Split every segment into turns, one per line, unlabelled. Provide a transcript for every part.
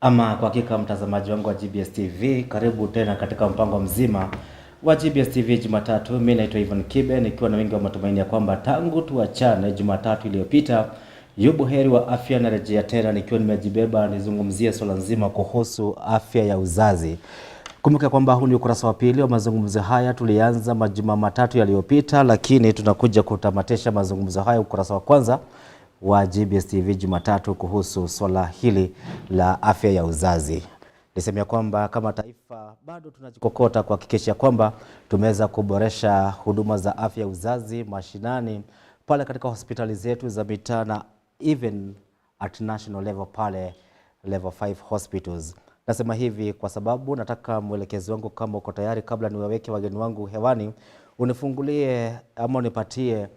Ama kwa hakika mtazamaji wangu wa GBS TV, karibu tena katika mpango mzima wa GBS TV Jumatatu. Mimi naitwa Ivan Kibe nikiwa na wengi wa matumaini ya kwamba tangu tuachane Jumatatu iliyopita yubu heri wa afya na rejea tena nikiwa nimejibeba nizungumzie swala nzima kuhusu afya ya uzazi. Kumbuka kwamba huu ni ukurasa wa pili wa mazungumzo haya. Tulianza majuma matatu yaliyopita, lakini tunakuja kutamatisha mazungumzo haya ukurasa wa kwanza wa GBS TV Jumatatu kuhusu swala hili la afya ya uzazi. Niseme kwamba kama taifa bado tunajikokota kuhakikisha kwamba tumeweza kuboresha huduma za afya ya uzazi mashinani pale katika hospitali zetu za mitaa na even at national level pale level 5 hospitals. Nasema hivi kwa sababu nataka mwelekezi wangu, kama uko tayari, kabla niwaweke wageni wangu hewani, unifungulie ama unipatie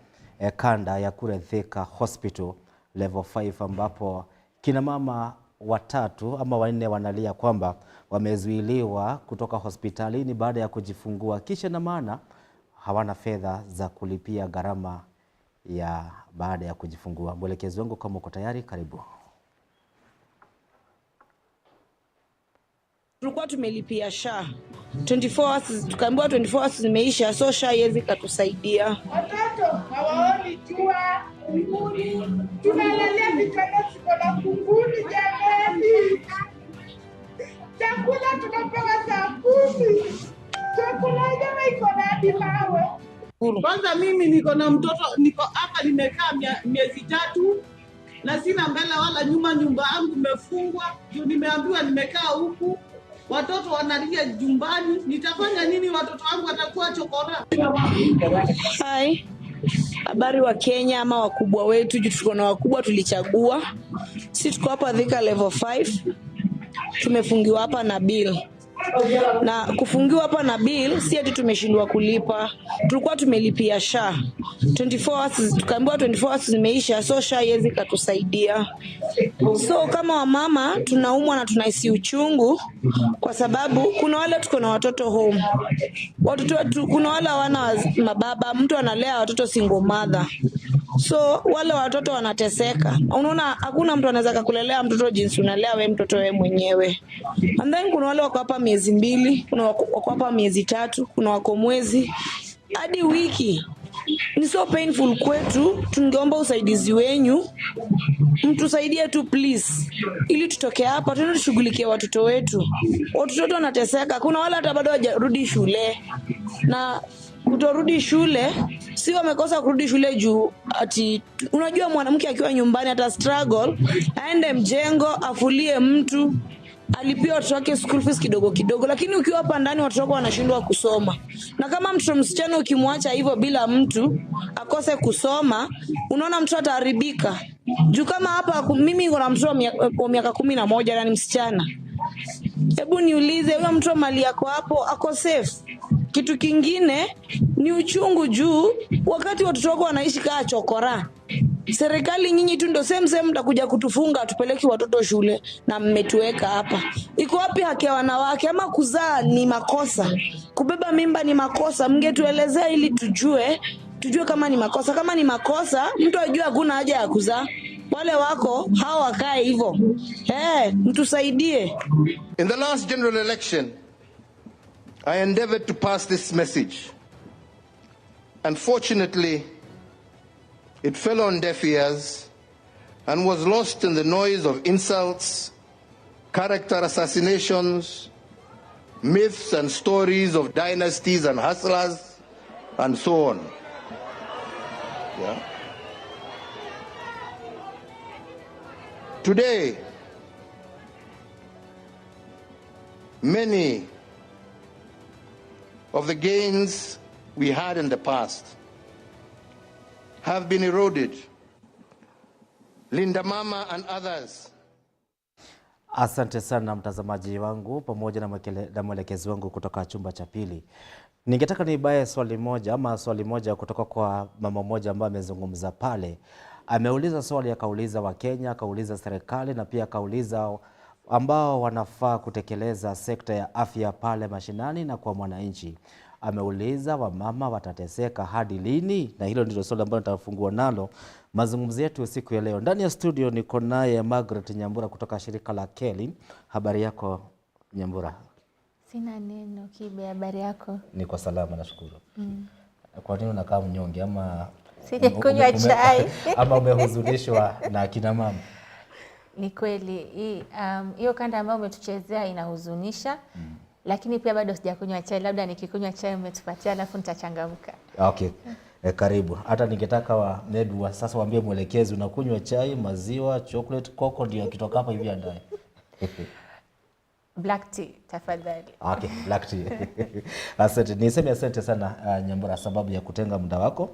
kanda ya kule Thika Hospital level 5 ambapo kina mama watatu ama wanne wanalia kwamba wamezuiliwa kutoka hospitalini baada ya kujifungua, kisha na maana hawana fedha za kulipia gharama ya baada ya kujifungua. Mwelekezi wangu, kama uko tayari, karibu.
Tulikuwa tumelipia SHA 24 hours, tukaambiwa 24 hours zimeisha, so SHA haiwezi katusaidia.
Watoto hawaoni jua, tunalalia vitanda siko na kunguni jamani. Chakula tunapewa saa 10. Chakula jamaa iko na hadi mawe.
Kwanza mimi niko na mtoto, niko hapa nimekaa miezi 3 na sina mbele wala nyuma, nyumba yangu imefungwa. Nimeambiwa nimekaa huku, watoto wanalia jumbani, nitafanya nini? Watoto wangu watakuwa chokora.
Hai, habari wa Kenya ama wakubwa wetu, tuko na wakubwa tulichagua. Sisi tuko hapa Thika level 5. Tumefungiwa hapa na bill. Na kufungiwa hapa na bill si ati tumeshindwa kulipa. Tulikuwa tumelipia SHA 24 hours, tukaambiwa 24 hours zimeisha, so SHA haiwezi katusaidia. So kama wamama tunaumwa na tunahisi uchungu kwa sababu kuna wale tuko na watoto home. Watoto kuna wale hawana mababa, mtu analea watoto single mother. So wale watoto wanateseka. Unaona hakuna mtu anaweza kukulelea mtoto jinsi unalea wewe mtoto wewe mwenyewe. And then kuna wale wako hapa miezi 2, kuna wako hapa miezi 3, kuna wako mwezi hadi wiki. Ni so painful kwetu. Tungeomba usaidizi wenyu, mtusaidie tu please, ili tutoke hapa tuende tushughulikie watoto wetu. Watoto wetu wanateseka. Kuna wale hata bado hawajarudi shule, na kutorudi shule si wamekosa kurudi shule juu ati unajua mwanamke akiwa nyumbani hata struggle aende mjengo afulie mtu alipia watoto wake school fees kidogo kidogo, lakini ukiwa hapa ndani watoto wako wanashindwa kusoma. Na kama mtoto msichana ukimwacha hivyo bila mtu akose kusoma, unaona mtoto ataharibika. Juu kama hapa mimi niko na mtoto wa miaka 11 na ni msichana. Hebu niulize, huyo mtoto mali yako hapo ako safe? Kitu kingine ni uchungu juu wakati watoto wako wanaishi kaa chokora. Serikali nyinyi tu ndio same mtakuja kutufunga tupeleki watoto shule na mmetuweka hapa. Iko wapi haki ya wanawake? Ama kuzaa ni makosa, kubeba mimba ni makosa? Mngetuelezea ili tujue kama ni makosa. Kama ni makosa mtu ajue hakuna haja ya kuzaa. Wale wako hao wakae hivyo. Mtusaidie.
In the last general election, I endeavored to pass this message. Unfortunately, it fell on deaf ears and was lost in the noise of insults, character assassinations, myths and stories of dynasties and hustlers, and so on. Yeah. Today, many of the gains we had in the past have been eroded. Linda Mama and others.
Asante sana mtazamaji wangu pamoja na mwelekezi wangu kutoka chumba cha pili. Ningetaka nibaye swali moja kutoka kwa mama mmoja ambaye amezungumza pale. Ameuliza swali, akauliza Wakenya, akauliza serikali na pia akauliza ambao wanafaa kutekeleza sekta ya afya pale mashinani na kwa mwananchi. Ameuliza wamama watateseka hadi lini? Na hilo ndilo swali ambalo nitafungua nalo Mazungumzo yetu siku ya leo ndani ya studio niko naye Margaret Nyambura kutoka shirika la Kelly. Habari yako Nyambura?
Sina neno Kibe, habari yako?
Niko salama nashukuru. Kwa nini unakaa mnyonge ama
sijakunywa chai
ama umehuzunishwa na kina mama?
Ni kweli hiyo kanda ambayo umetuchezea inahuzunisha. Lakini pia bado sijakunywa chai, labda nikikunywa chai umetupatia alafu nitachangamka.
Okay. Karibu. Hata ningetaka maybe sasa waambie mwelekezi unakunywa chai, maziwa, chocolate, cocoa ndio kitoka hapa hivi andaye.
Black tea tafadhali.
Okay, black tea. Asante. Niseme asante sana Nyambura sababu ya kutenga muda wako.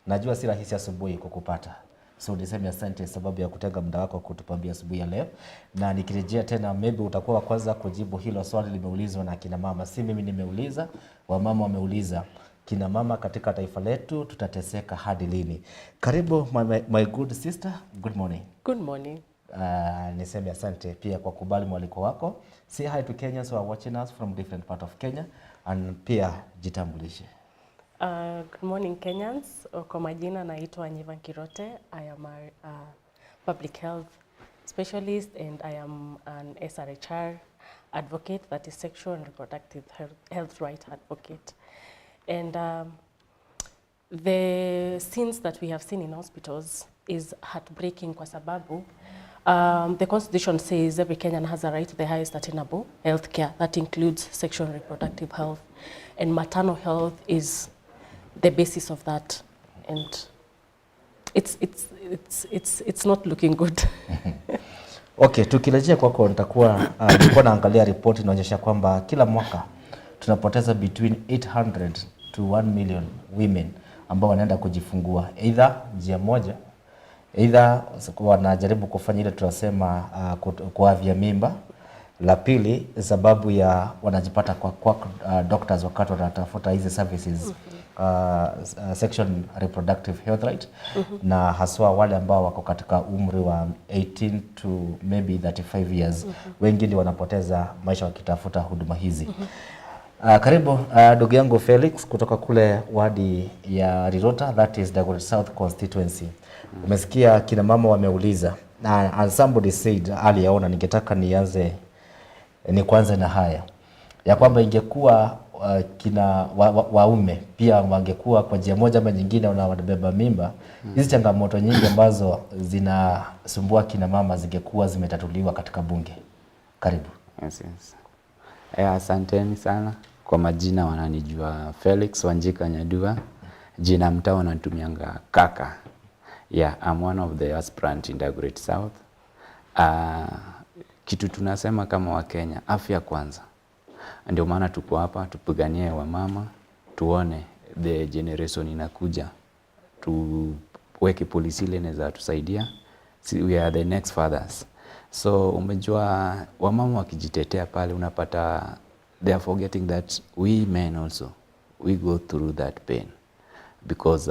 Najua si rahisi asubuhi kukupata. So niseme asante sababu ya kutenga muda wako kutupambia asubuhi ya leo. Na nikirejea tena maybe utakuwa wa kwanza kujibu hilo swali limeulizwa na kina mama. Si mimi nimeuliza, wamama wameuliza. Kina mama katika taifa letu tutateseka hadi lini? Karibu my good sister. Good morning.
Good morning.
Niseme asante pia kwa kubali mwaliko wako. Say hi to Kenyans who are watching us from different part of Kenya and pia jitambulishe.
Good morning Kenyans. Kwa majina naitwa Nyivan Kirote. I am a public health specialist and I am an SRHR advocate, that is sexual and reproductive health right advocate. And the scenes that we have seen in hospitals is heartbreaking kwa sababu the constitution says every Kenyan has a right to the highest attainable health care. That includes sexual and reproductive health, and maternal health is the basis of that. And it's not looking good.
Okay, tukirejea kwako nilikuwa naangalia ripoti inaonyesha kwamba kila mwaka tunapoteza between 800 to 1 million women ambao wanaenda kujifungua either njia moja, either wanajaribu kufanya ile tunasema kuavya mimba. La pili sababu ya wanajipata kwa doctors wakati wanatafuta hizi services sexual reproductive health right, na haswa wale ambao wako katika umri wa 18 to maybe 35 years. Wengi ndio wanapoteza maisha wakitafuta huduma hizi. Karibu ndugu yangu Felix kutoka kule wadi ya Rirota, that is the South constituency. Umesikia kina mama wameuliza and somebody said aliyaona, ningetaka ni kwanza na haya ya kwamba ingekuwa kina waume pia wangekuwa kwa njia moja ama nyingine wanabeba mimba, hizi changamoto nyingi ambazo zinasumbua kina mama zingekuwa zimetatuliwa katika bunge. Karibu.
Yes. Asanteni sana. Kwa majina wananijua Felix Wanjika Nyadua. Jina mtaa wanatumianga kaka. Yeah, I'm one of the aspirant in the Great South. Kitu tunasema kama wa Kenya, afya kwanza. Ndio maana tupo hapa tupiganie wamama, tuone the generation inakuja. Tuweke polisi ile inaweza tusaidia. We are the next fathers. So umejua wamama wakijitetea pale unapata they are forgetting that we men also we go through that pain because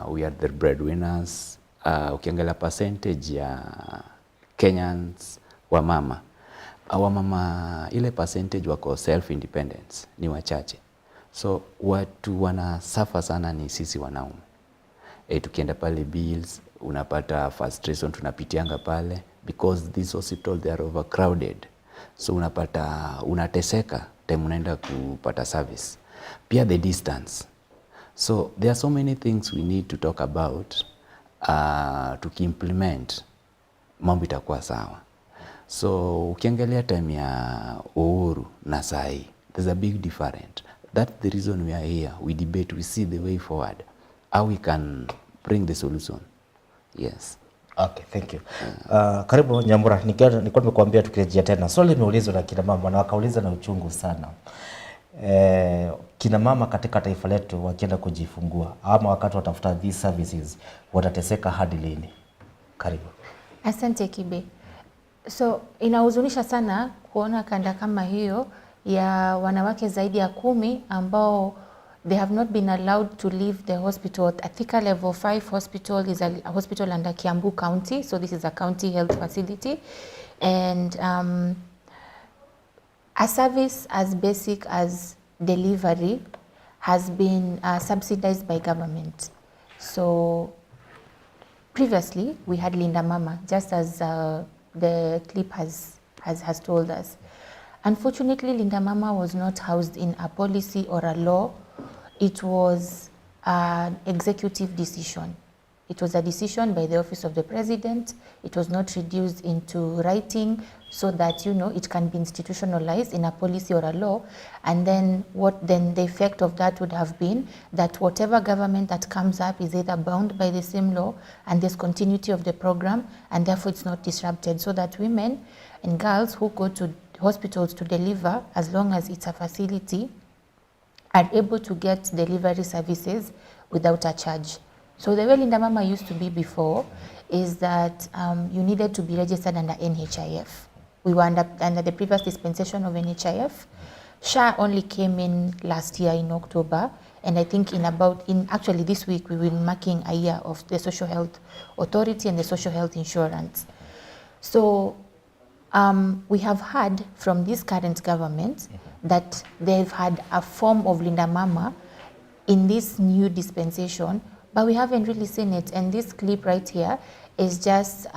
we are the breadwinners. Ukiangalia percentage ya Kenyans wamama ile percentage wako self independence ni wachache, so watu wana suffer sana ni sisi wanaume. Tukienda pale bills unapata frustration tunapitianga pale because this hospital they are overcrowded, so unapata unateseka time unaenda kupata service. Pia the distance, so there are so many things we need to talk about. Tukiimplement mambo itakuwa sawa. So ukiangalia time ya Uhuru na sai there's a big difference. That's the reason we are here, we debate, we see the way forward, how we can bring the solution. Yes.
Okay, thank you. Karibu Nyambura, nilikuwa nimekuambia tukirejea tena. Swali limeulizwa na kina mama na wakauliza na uchungu sana. Kina mama katika taifa letu wakienda kujifungua ama wakati watafuta these services watateseka hadi lini? Karibu.
Asante Kibe. So inahuzunisha sana kuona kanda kama hiyo ya wanawake zaidi ya 10 ambao they have not been allowed to leave the hospital. Thika Level 5 hospital is a hospital under Kiambu County, so this is a county health facility, and a service as basic as delivery has been subsidized by government. So Previously, we had Linda Mama, just as the clip has told us. Unfortunately, Linda Mama was not housed in a policy or a law. It was an executive decision. It was a decision by the Office of the President. It was not reduced into writing so that, you know, it can be institutionalized in a policy or a law. And then the effect of that would have been that whatever government that comes up is either bound by the same law and there's continuity of the program, and therefore it's not disrupted, so that women and girls who go to hospitals to deliver, as long as it's a facility, are able to get delivery services without a charge. So the way Linda Mama used to be before is that you needed to be registered under NHIF. We were under the previous dispensation of NHIF. SHA only came in last year in October, and I think actually this week we will be marking a year of the Social Health Authority and the Social Health Insurance. So we have heard from this current government that they've had a form of Linda Mama in this new dispensation, but we haven't really seen it. And this clip right here is just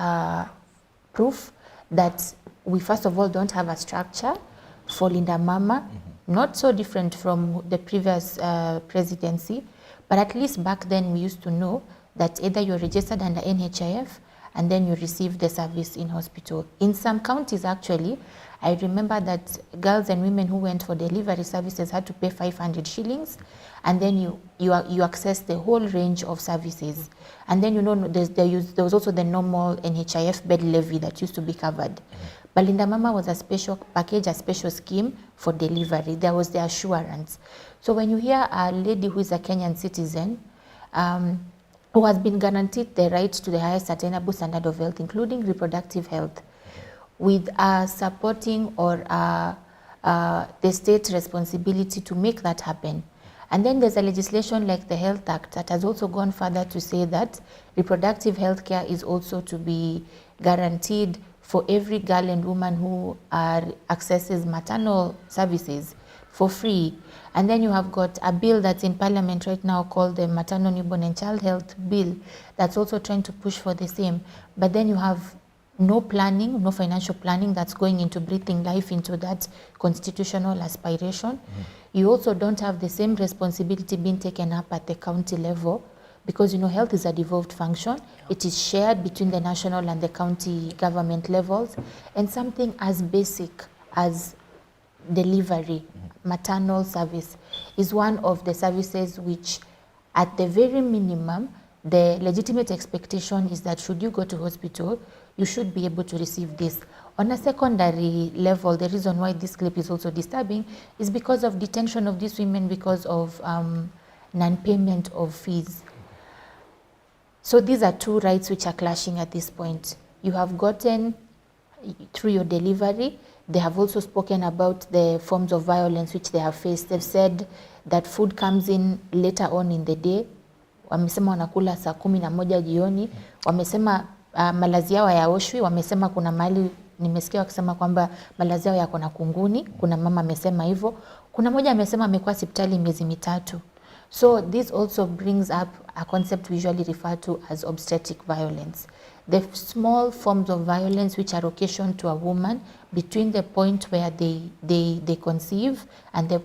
proof that we first of all don't have a structure for Linda Mama, not so different from the previous presidency, but at least back then we used to know that either you're registered under NHIF and then you receive the service in hospital. In some counties actually, I remember that girls and women who went for delivery services had to pay 500 shillings, and then you access the whole range of services. And then, you know, there was also the normal NHIF bed levy that used to be covered. But Linda Mama was a special package, a special scheme for delivery. There was the assurance. So when you hear a lady who is a Kenyan citizen, who has been guaranteed the right to the highest attainable standard of health, including reproductive health, with a supporting or the state's responsibility to make that happen. And then there's a legislation like the Health Act that has also gone further to say that reproductive health care is also to be guaranteed for every girl and woman who accesses maternal services for free. And then you have got a bill that's in Parliament right now called the Maternal, Newborn and Child Health Bill that's also trying to push for the same. But then you have no planning, no financial planning that's going into breathing life into that constitutional aspiration. You also don't have the same responsibility being taken up at the county level, because, you know, health is a devolved function. It is shared between the national and the county government levels. And something as basic as delivery, maternal service, is one of the services which, at the very minimum, the legitimate expectation is that should you go to hospital, you should be able to receive this. On a secondary level, the reason why this clip is also disturbing is because of detention of these women because of non-payment of fees. So these are two rights which are clashing at this point. You have gotten, through your delivery, they have also spoken about the forms of violence which they have faced. They've said that food comes in later on in the day. Wamesema wanakula saa 11 jioni. Wamesema malazi yao hayaoshwi. Wamesema kuna mahali nimesikia wakisema kwamba malazi yao yako na kunguni. Kuna mama amesema hivyo. Kuna mmoja amesema amekuwa hospitali miezi mitatu. So this also brings up a concept we usually refer to as obstetric violence. The small forms of violence which are occasioned to a woman between the point where they conceive and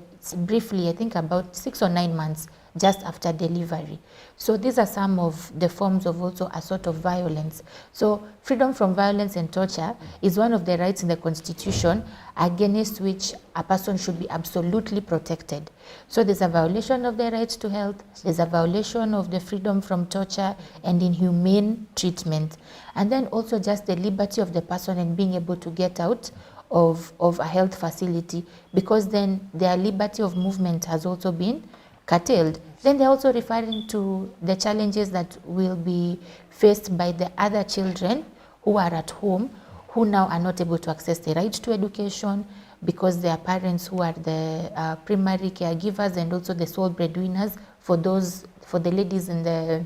briefly, I think about 6 or 9 months just after delivery. So these are some of the forms of also a sort of violence. So freedom from violence and torture is one of the rights in the Constitution against which a person should be absolutely protected. So there's a violation of the right to health, there's a violation of the freedom from torture and inhumane treatment. And then also just the liberty of the person and being able to get out of a health facility, because then their liberty of movement has also been curtailed. Then they're also referring to the challenges that will be faced by the other children who are at home, who now are not able to access the right to education because their parents who are the primary caregivers and also the sole breadwinners for the ladies in the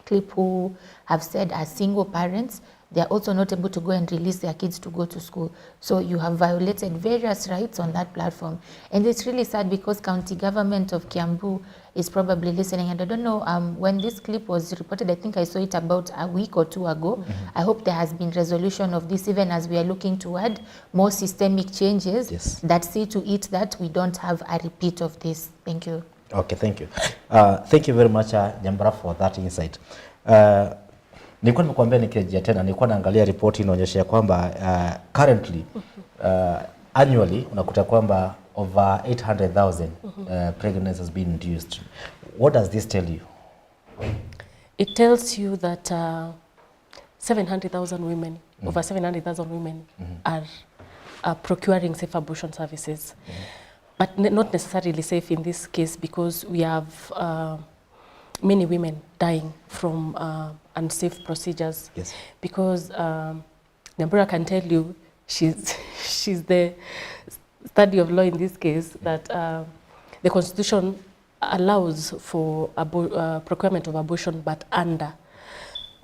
clip who have said are single parents, they are also not able to go and release their kids to go to school. So you have violated various rights on that platform. And it's really sad because county government of Kiambu is probably listening, and I don't know, when this clip was reported, I think I saw it about a week or two ago. I hope there has been resolution of this, even as we are looking toward more systemic changes that see to it that we don't have a repeat of this. Thank you.
Okay, thank you. Thank you very much, Nyambura, for that insight. Nilikuwa nimekuambia nikirejea tena, nilikuwa naangalia ripoti inaonyesha kwamba currently annually unakuta kwamba over 800,000 pregnancies has been induced. What does this tell you?
It tells you that 700,000 women, over 700,000 women are procuring safe abortion services. But not necessarily safe in this case, because we have many women dying from unsafe procedures.
Yes.
Because Nyambura can tell you, she's the study of law in this case, that the Constitution allows for procurement of abortion, but under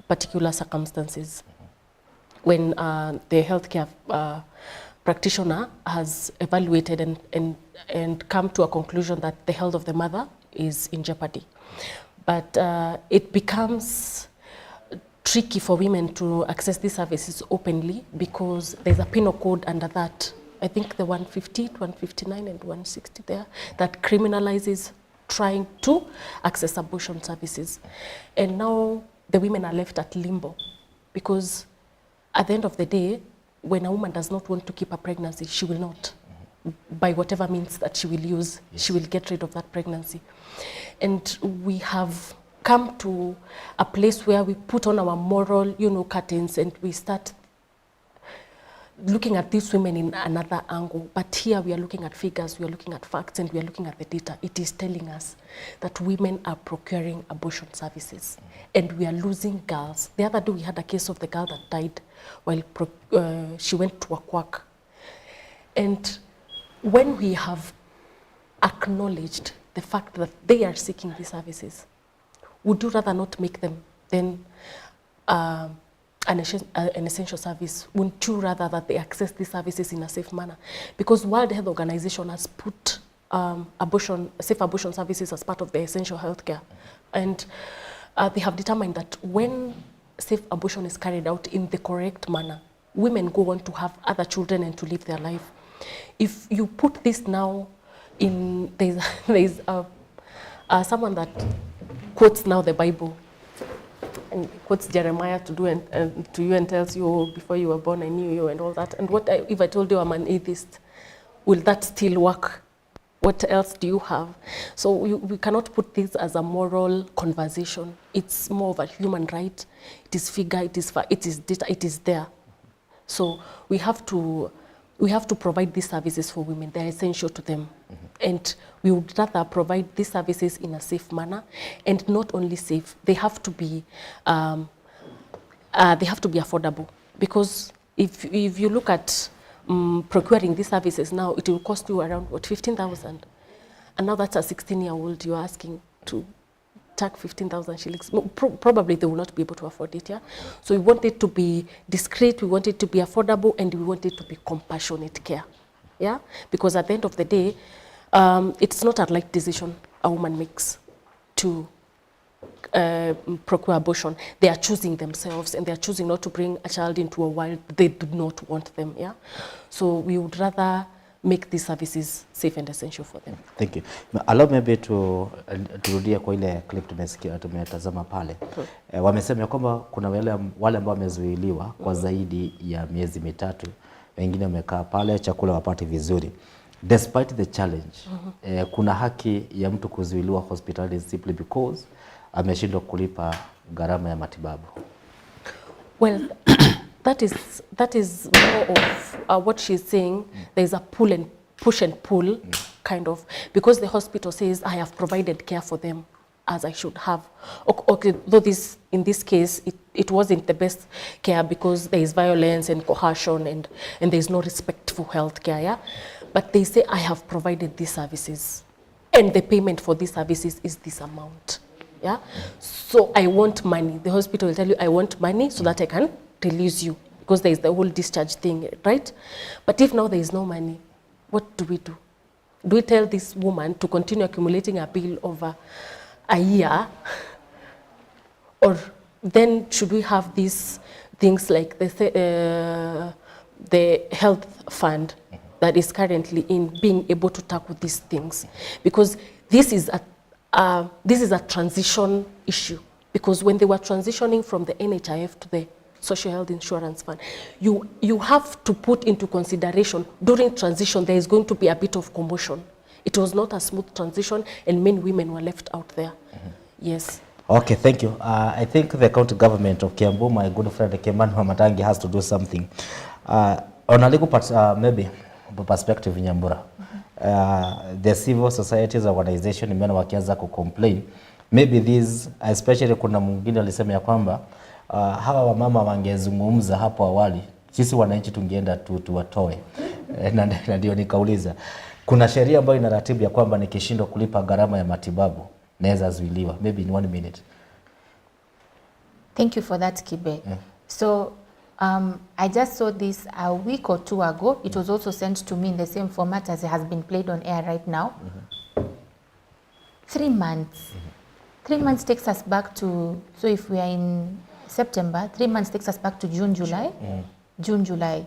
particular circumstances. When the healthcare practitioner has evaluated and come to a conclusion that the health of the mother is in jeopardy. But it becomes tricky for women to access these services openly, because there's a penal code under that. I think the 150, 159 and 160 there, that criminalizes trying to access abortion services. And now the women are left at limbo, because at the end of the day, when a woman does not want to keep a pregnancy, she will not. By whatever means that she will use, she will get rid of that pregnancy. And we have come to a place where we put on our moral, curtains, and we start looking at these women in another angle. But here we are looking at figures, we are looking at facts, and we are looking at the data. It is telling us that women are procuring abortion services, and we are losing girls. The other day we had a case of the girl that died while she went to a quack. And when we have acknowledged the fact that they are seeking these services, would you rather not make them then an essential service? Wouldn't you rather that they access these services in a safe manner? Because World Health Organization has put safe abortion services as part of the essential healthcare. And they have determined that when safe abortion is carried out in the correct manner, women go on to have other children and to live their life. If you put this now in, there's someone that quotes now the Bible, and quotes Jeremiah to you and tells you, oh, before you were born I knew you and all that. And if I told you I'm an atheist, will that still work? What else do you have? So we cannot put this as a moral conversation. It's more of a human right. It is figure, it is data, it is there. So we have to provide these services for women. They're essential to them. And we would rather provide these services in a safe manner, and not only safe, they have to be affordable. Because if you look at procuring these services now, it will cost you around, 15,000. And now that's a 16-year-old you're asking to take 15,000 shillings. Probably they will not be able to afford it, yeah? So we want it to be discreet, we want it to be affordable, and we want it to be compassionate care, yeah? Because at the end of the day, it's not a light decision a woman makes to procure abortion. They are choosing themselves, and they are choosing not to bring a child into a world they do not want them, yeah? So we would rather make these services safe and essential for them.
Thank you. Allow maybe turudia kwa ile clip tumetazama pale. Wamesema kwamba kuna wale ambao wamezuiliwa kwa zaidi ya miezi mitatu, wengine wamekaa pale chakula wapate vizuri. Despite the challenge, kuna haki ya mtu kuzuiliwa hospitali simply because ameshindwa kulipa gharama ya matibabu.
Well, that is more of what she's saying. There's a push and pull kind of, because the hospital says I have provided care for them as I should have. Okay, though in this case it wasn't the best care, because there is violence and coercion and there is no respect for health care, yeah? But they say I have provided these services, and the payment for these services is this amount, yeah? So I want money. The hospital will tell you I want money so that I can release you, because there is the whole discharge thing, right? But if now there is no money, what do we do? Do we tell this woman to continue accumulating a bill over a year? Or then should we have these things like the health fund that is currently in being able to tackle these things? Because this is a transition issue. Because when they were transitioning from the NHIF to the Social Health Insurance Fund, you have to put into consideration during transition there is going to be a bit of commotion. It was not a smooth transition, and many women were left out there. Yes.
Okay, thank you. I think the county government of Kiambu, my good friend Keman Hamatangi, has to do something. On a legal maybe perspective in Nyambura, the civil societies organization imeona wakianza complain. Maybe these, especially kuna mwingine alisema ya kwamba hawa wamama wangezungumza hapo awali, sisi wananchi tungeenda tuwatoe. Na ndio nikauliza, kuna sheria ambayo inaratibu ya kwamba nikishindwa kulipa gharama ya matibabu naweza zuiliwa. Maybe in 1 minute.
Thank you for that, Kibe. Yeah. So I just saw this a week or 2 ago. It was also sent to me in the same format as it has been played on air right now. 3 months. 3 months takes us back to, so if we are in September, 3 months takes us back to June, July. June, July.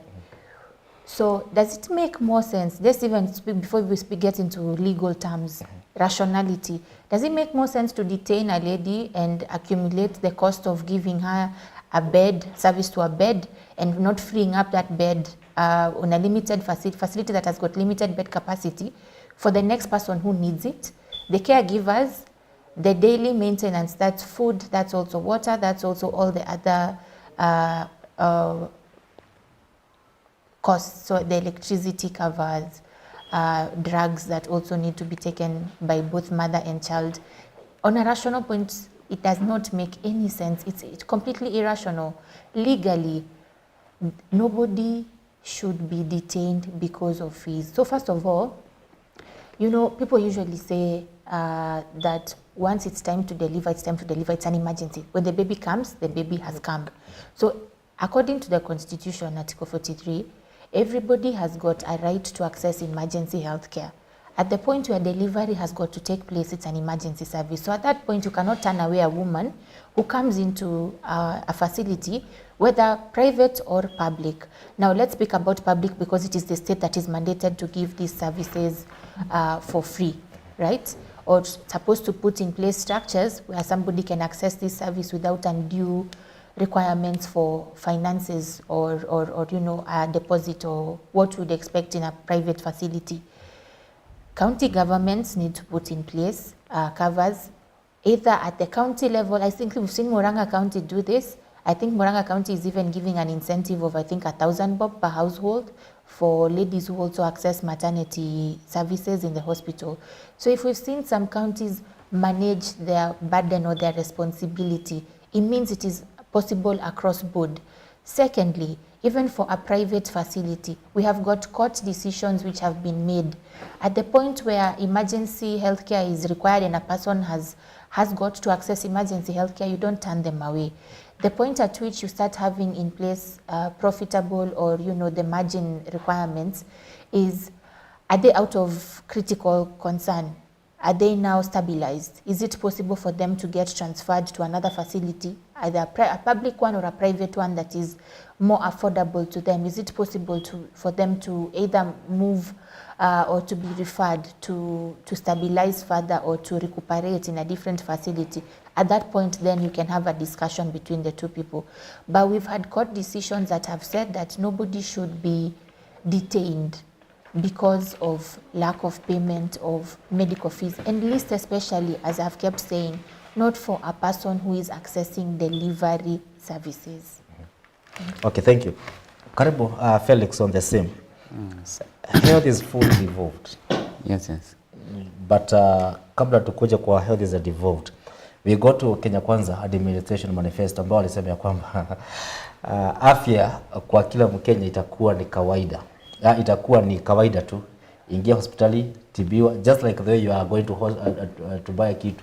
So does it make more sense? Let's even speak, before we get into legal terms, rationality. Does it make more sense to detain a lady and accumulate the cost of giving her a bed, service to a bed, and not freeing up that bed on a limited facility that has got limited bed capacity for the next person who needs it? The caregivers, the daily maintenance, that's food, that's also water, that's also all the other costs. So the electricity covers, drugs that also need to be taken by both mother and child. On a rational point, it does not make any sense. It's completely irrational. Legally, nobody should be detained because of fees. So first of all, you know, people usually say that once it's time to deliver, it's time to deliver. It's an emergency. When the baby comes, the baby has come. So according to the Constitution, Article 43, everybody has got a right to access emergency health care. At the point where delivery has got to take place, it's an emergency service. So at that point, you cannot turn away a woman who comes into a facility, whether private or public. Now let's speak about public because it is the state that is mandated to give these services for free, right? Or supposed to put in place structures where somebody can access this service without undue requirements for finances or you know, a deposit or what we'd expect in a private facility. County governments need to put in place covers either at the county level. I think we've seen Murang'a County do this. I think Murang'a County is even giving an incentive of, I think, 1,000 bob per household for ladies who also access maternity services in the hospital. So if we've seen some counties manage their burden or their responsibility, it means it is possible across board. Secondly, even for a private facility, we have got court decisions which have been made. At the point where emergency healthcare is required and a person has got to access emergency healthcare, you don't turn them away. The point at which you start having in place profitable or, you know, the margin requirements is, are they out of critical concern? Are they now stabilized? Is it possible for them to get transferred to another facility, either a public one or a private one that is more affordable to them? Is it possible for them to either move or to be referred to stabilize further or to recuperate in a different facility? At that point, then you can have a discussion between the two people. But we've had court decisions that have said that nobody should be detained because of lack of payment of medical fees, and least especially, as I've kept saying, not for a person who is accessing delivery services.
Okay, thank you. Karibu, Felix, on the same. Health is fully devolved.
Yes, yes.
But kabla tukuja kwa health is devolved, we go to Kenya Kwanza Administration Manifesto ambao walisema ya kwamba afya kwa kila Mkenya itakuwa ni kawaida. Itakuwa ni kawaida tu. Ingia hospitali, tibiwa, just like the way you are going to buy a kit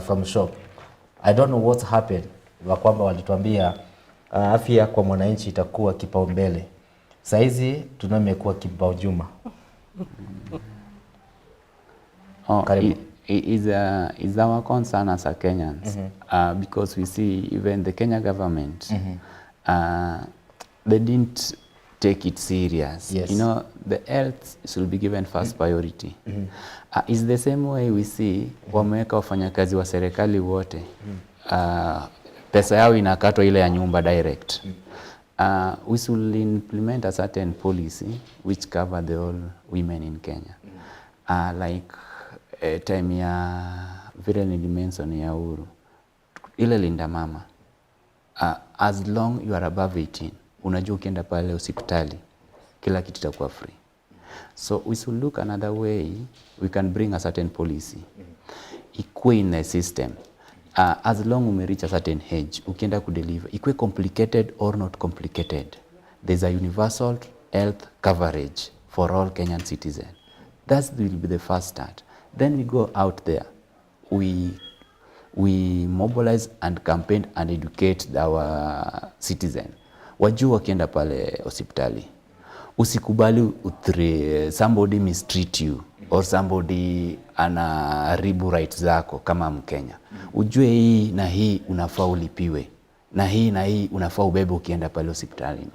from shop. I don't know what's happened. Wa kwamba walituambia afya kwa mwananchi itakuwa kipaumbele. Saizi tunamekuwa kibao juma. Karibu.
Is our concern as a Kenyans, because we see even the Kenya government, they didn't take it serious.
Yes.
You know, the health should be given first priority. It's the same way we see wameweka wafanyakazi wa serikali wote, pesa yao inakatwa ile ya nyumba direct. We should implement a certain policy which cover the all women in Kenya. Like time ya vile nilimention ya Uhuru, ile linda mama, as long you are above 18, unajua ukienda pale hospitali kila kitu itakuwa free. So we should look another way, we can bring a certain policy, ikuwe in a system. As long ume reach a certain age, ukienda kudeliver, ikuwe complicated or not complicated, there's a universal health coverage for all Kenyan citizens. That will be the first start. Then we go out there, we mobilize and campaign and educate our citizen. Wajua wakienda pale hospitali, usikubali somebody mistreat you or somebody anaharibu rights zako kama Mkenya. Ujue hii na hii unafaa ulipiwe, na hii unafaa ubebe ukienda pale hospitali.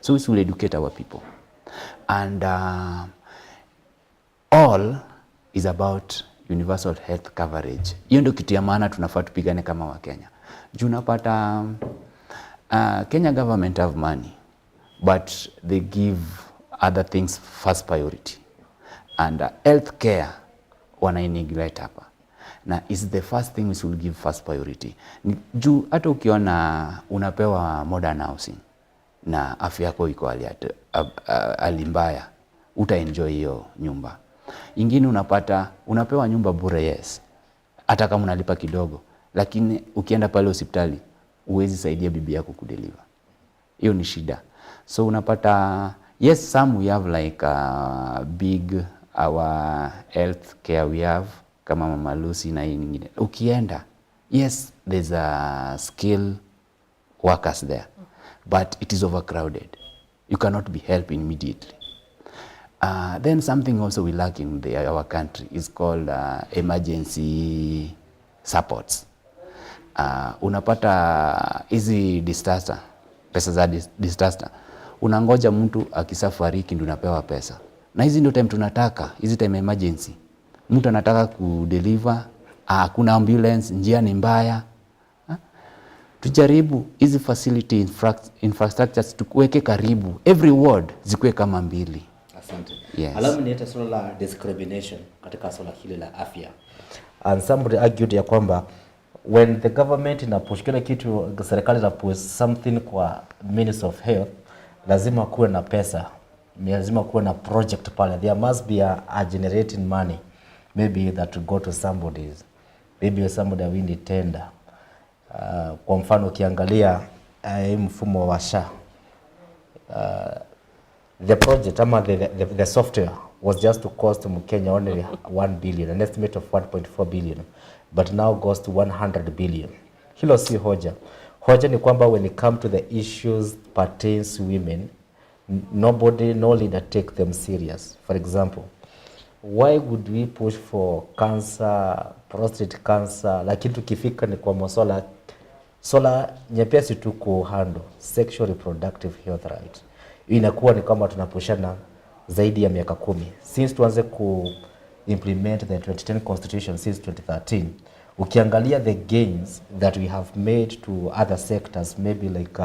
So we should educate our people. And all is about universal health coverage. Hiyo ndio kitu ya maana tunafaa tupigane kama Wakenya. Juu unapata Kenya government have money, but they give other things first priority. And health care wanainegligent hapa. Na is the first thing we should give first priority. Juu hata ukiona unapewa modern housing na afya yako iko hali mbaya, utaenjoy hiyo nyumba. Ingine unapewa nyumba bure, yes, hata kama unalipa kidogo, lakini ukienda pale hospitali uwezi saidia bibi yako kudeliver. Hiyo ni shida. So unapata, yes, some we have like big our health care we have kama Mama Lucy na hii nyingine. Ukienda, yes, there's a skill workers there, but it is overcrowded. You cannot be helped immediately. Then something also we lack in our country is called emergency supports. Unapata hizi disaster, pesa za disaster, unangoja mtu akisafariki ndio unapewa pesa. Na hizi ndio time tunataka, hizi time emergency. Mtu anataka kudeliver, kuna ambulance, njia ni mbaya. Tujaribu hizi facility infrastructures tuweke karibu, every ward zikuwe kama 2.
Asante.
Yes.
Alafu nieta swala la discrimination katika swala hili la afya. And somebody argued ya kwamba when the government inapush kile kitu, serikali inapush something kwa Ministry of Health, lazima kuwe na pesa, lazima kuwe na project pale. There must be a generating money, maybe that will go to somebody's, maybe somebody win tender. Kwa mfano ukiangalia mfumo wa SHA, the project ama the software was just to cost Mkenya only 1 billion, an estimate of 1.4 billion, but now goes to 100 billion. Hilo si hoja. Hoja ni kwamba when it come to the issues pertains women, no leader take them serious. For example, why would we push for cancer, prostate cancer, lakini tukifika ni kwa masuala nyepesi tu kuhandle sexual reproductive health right, inakuwa ni kama tunapushana zaidi ya miaka 10 since tuanze ku implement the 2010 constitution since 2013. Ukiangalia the gains that we have made to other sectors, maybe like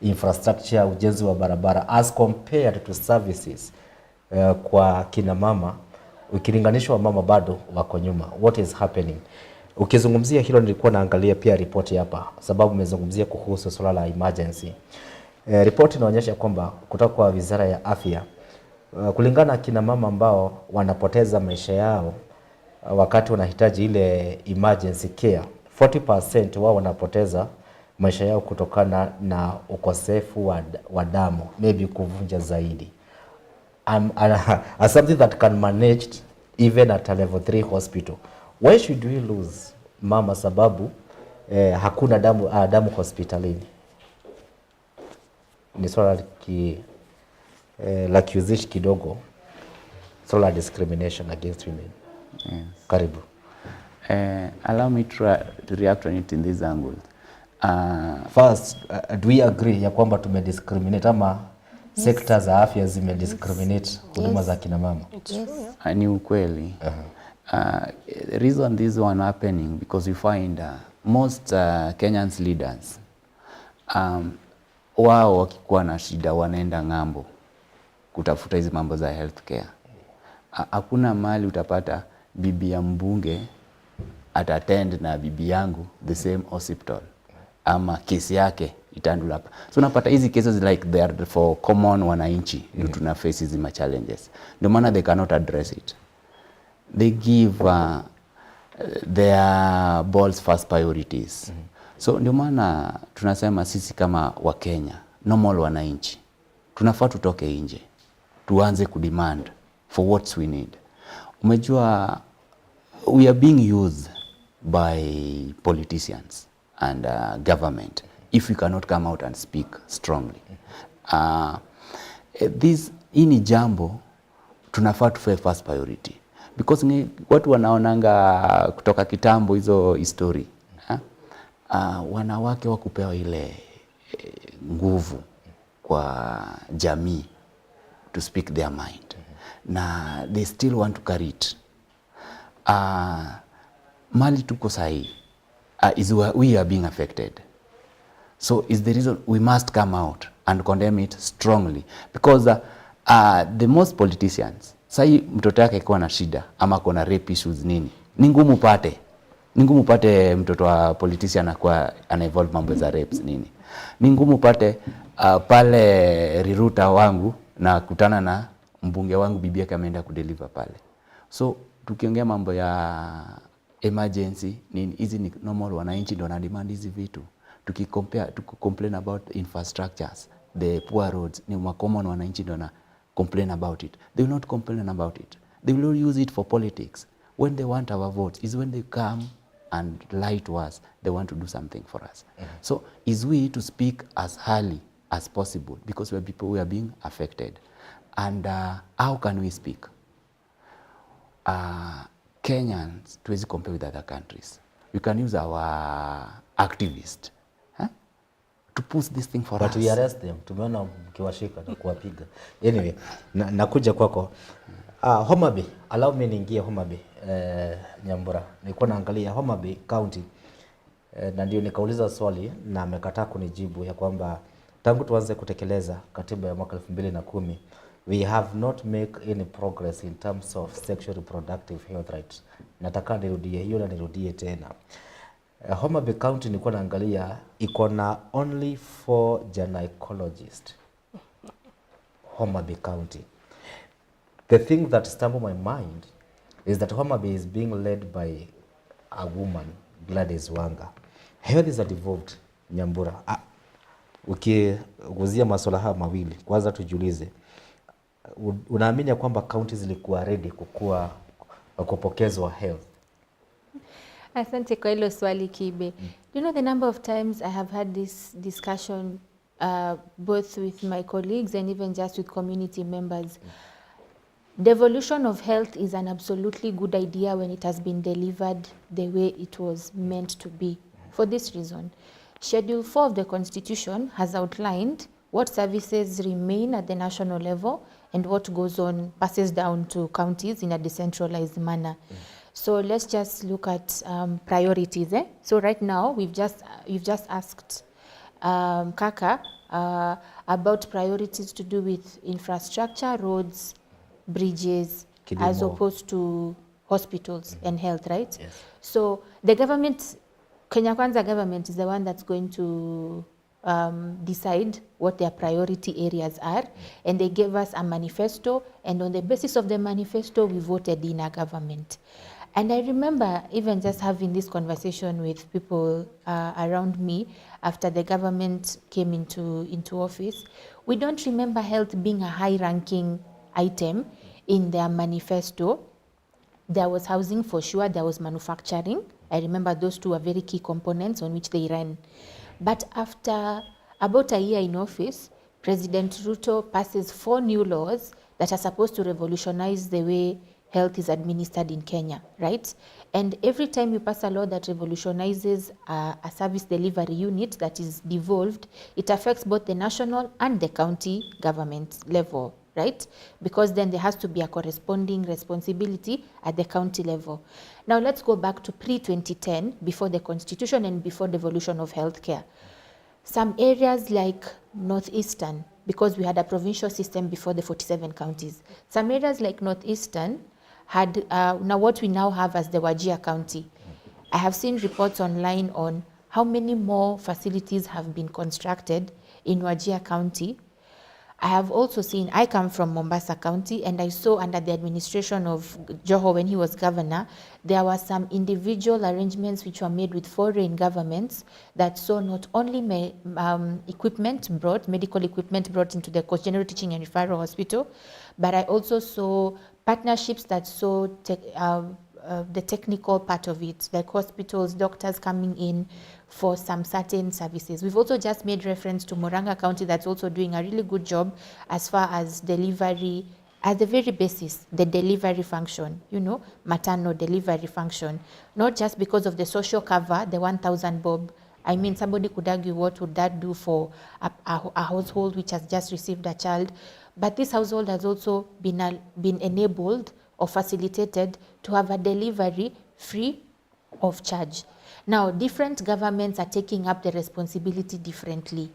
infrastructure, ujenzi wa barabara, as compared to services kwa kina mama, ukilinganishwa mama bado wako nyuma. What is happening? Ukizungumzia hilo, nilikuwa naangalia pia ripoti hapa, sababu umezungumzia kuhusu swala la emergency. Ripoti inaonyesha kwamba kutoka kwa Wizara ya Afya, kulingana kina mama ambao wanapoteza maisha yao wakati wanahitaji ile emergency care, 40% wao wanapoteza maisha yao kutokana na ukosefu wa damu, maybe kuvunja zaidi. Something that can managed even at a level 3 hospital. Why should we lose mama sababu hakuna damu hospitalini? Ni swala la kiuzishi kidogo, swala discrimination against women.
Yes.
Karibu.
Allow me to react on it in this angle.
First, do we agree ya kwamba tumediscriminate ama sekta za afya zimediscriminate huduma za kina mama?
Ni ukweli. The reason this one happening because we find most Kenyans leaders wao wakikuwa na shida wanaenda ng'ambo kutafuta hizi mambo za healthcare. Hakuna mali utapata bibi ya mbunge attend na bibi yangu the same hospital ama kesi yake itandula hapa. So unapata hizi cases like they are for common wananchi ndio tuna face hizi challenges. Ndio maana they cannot address it. They give their balls first priorities. So ndio maana tunasema sisi kama Wakenya, normal wananchi, tunafaa tutoke nje. Tuanze kudemand for what we need. Umejua we are being used by politicians and government if we cannot come out and speak strongly. Hii ni jambo tunafaa tufe first priority because ni watu wanaonanga kutoka kitambo hizo history. Wanawake wakupewa ile nguvu kwa jamii to speak their mind na they still want to carry it. Mali tuko sahi is we are being affected. So is the reason we must come out and condemn it strongly because the most politicians sahi mtoto yake kwa na shida ama kuna rape issues nini ni ngumu pate mtoto wa politician ana involve mambo za rapes nini ni ngumu pate pale riruta wangu na kutana na mbunge wangu bibi yake ameenda kudeliver pale. So tukiongea mambo ya emergency nini hizi ni normal wananchi ndio na demand hizi vitu. Complain about infrastructures, the poor roads, ni common wananchi ndio na complain about it. They will not complain about it. They will use it for politics. When they want our votes is when they come and lie to us. They want to do something for us. So is we to speak as early as possible because we are people who are being affected. And how can we speak? Kenyans tuwezi compare with other countries. We can use our activists to push this thing for us.
But we arrest them. Tumeona mkiwashika na kuwapiga. Anyway, nakuja kwako. Homa Bay, allow me niingie Homa Bay. Nyambura. Nilikuwa naangalia Homa Bay County. Na ndio nikauliza swali na amekataa kunijibu ya kwamba tangu tuanze kutekeleza katiba ya mwaka 2010 we have not make any progress in terms of sexual reproductive health rights. Nataka nirudie hiyo na nirudie tena. Homa Bay County nilikuwa naangalia iko na only 4 gynecologists. Homa Bay County. The thing that stumbled my mind is that Homa Bay is being led by a woman, Gladys Wanga. Health is devolved, Nyambura. Ukiguzia masuala haya mawili, kwanza tujiulize. Unaamini ya kwamba counties zilikuwa ready kupokezwa health?
Asante kwa hilo swali Kibe. Do you know the number of times I have had this discussion both with my colleagues and even just with community members? Devolution of health is an absolutely good idea when it has been delivered the way it was meant to be. For this reason, Schedule 4 of the Constitution has outlined what services remain at the national level and what goes on, passes down to counties in a decentralized manner. So let's just look at priorities. So right now, you've just asked Kaka about priorities to do with infrastructure, roads, bridges, as opposed to hospitals and health, right?
Yes.
So the government, Kenya Kwanza government is the one that's going to decide what their priority areas are, and they gave us a manifesto, and on the basis of the manifesto, we voted in a government. And I remember even just having this conversation with people around me after the government came into office. We don't remember health being a high-ranking item in their manifesto. There was housing for sure, there was manufacturing. I remember those two are very key components on which they ran. But after about a year in office, President Ruto passes 4 new laws that are supposed to revolutionize the way health is administered in Kenya, right? And every time you pass a law that revolutionizes a service delivery unit that is devolved, it affects both the national and the county government level, right? Because then there has to be a corresponding responsibility at the county level. Now let's go back to pre-2010, before the constitution and before the evolution of healthcare. Some areas like Northeastern, because we had a provincial system before the 47 counties, some areas like Northeastern had now what we now have as the Wajir County. I have seen reports online on how many more facilities have been constructed in Wajir County. I have also seen, I come from Mombasa County, and I saw under the administration of Joho when he was governor, there were some individual arrangements which were made with foreign governments that saw not only medical equipment brought into the Coast General Teaching and Referral Hospital, but I also saw partnerships that saw the technical part of it, like hospitals, doctors coming in for some certain services. We've also just made reference to Murang'a County that's also doing a really good job as far as delivery, at the very basis, the delivery function, you know, maternal delivery function, not just because of the social cover, the 1,000 bob. I mean, somebody could argue, what would that do for a household which has just received a child? But this household has also been enabled or facilitated to have a delivery free of charge. Now, different governments are taking up the responsibility differently.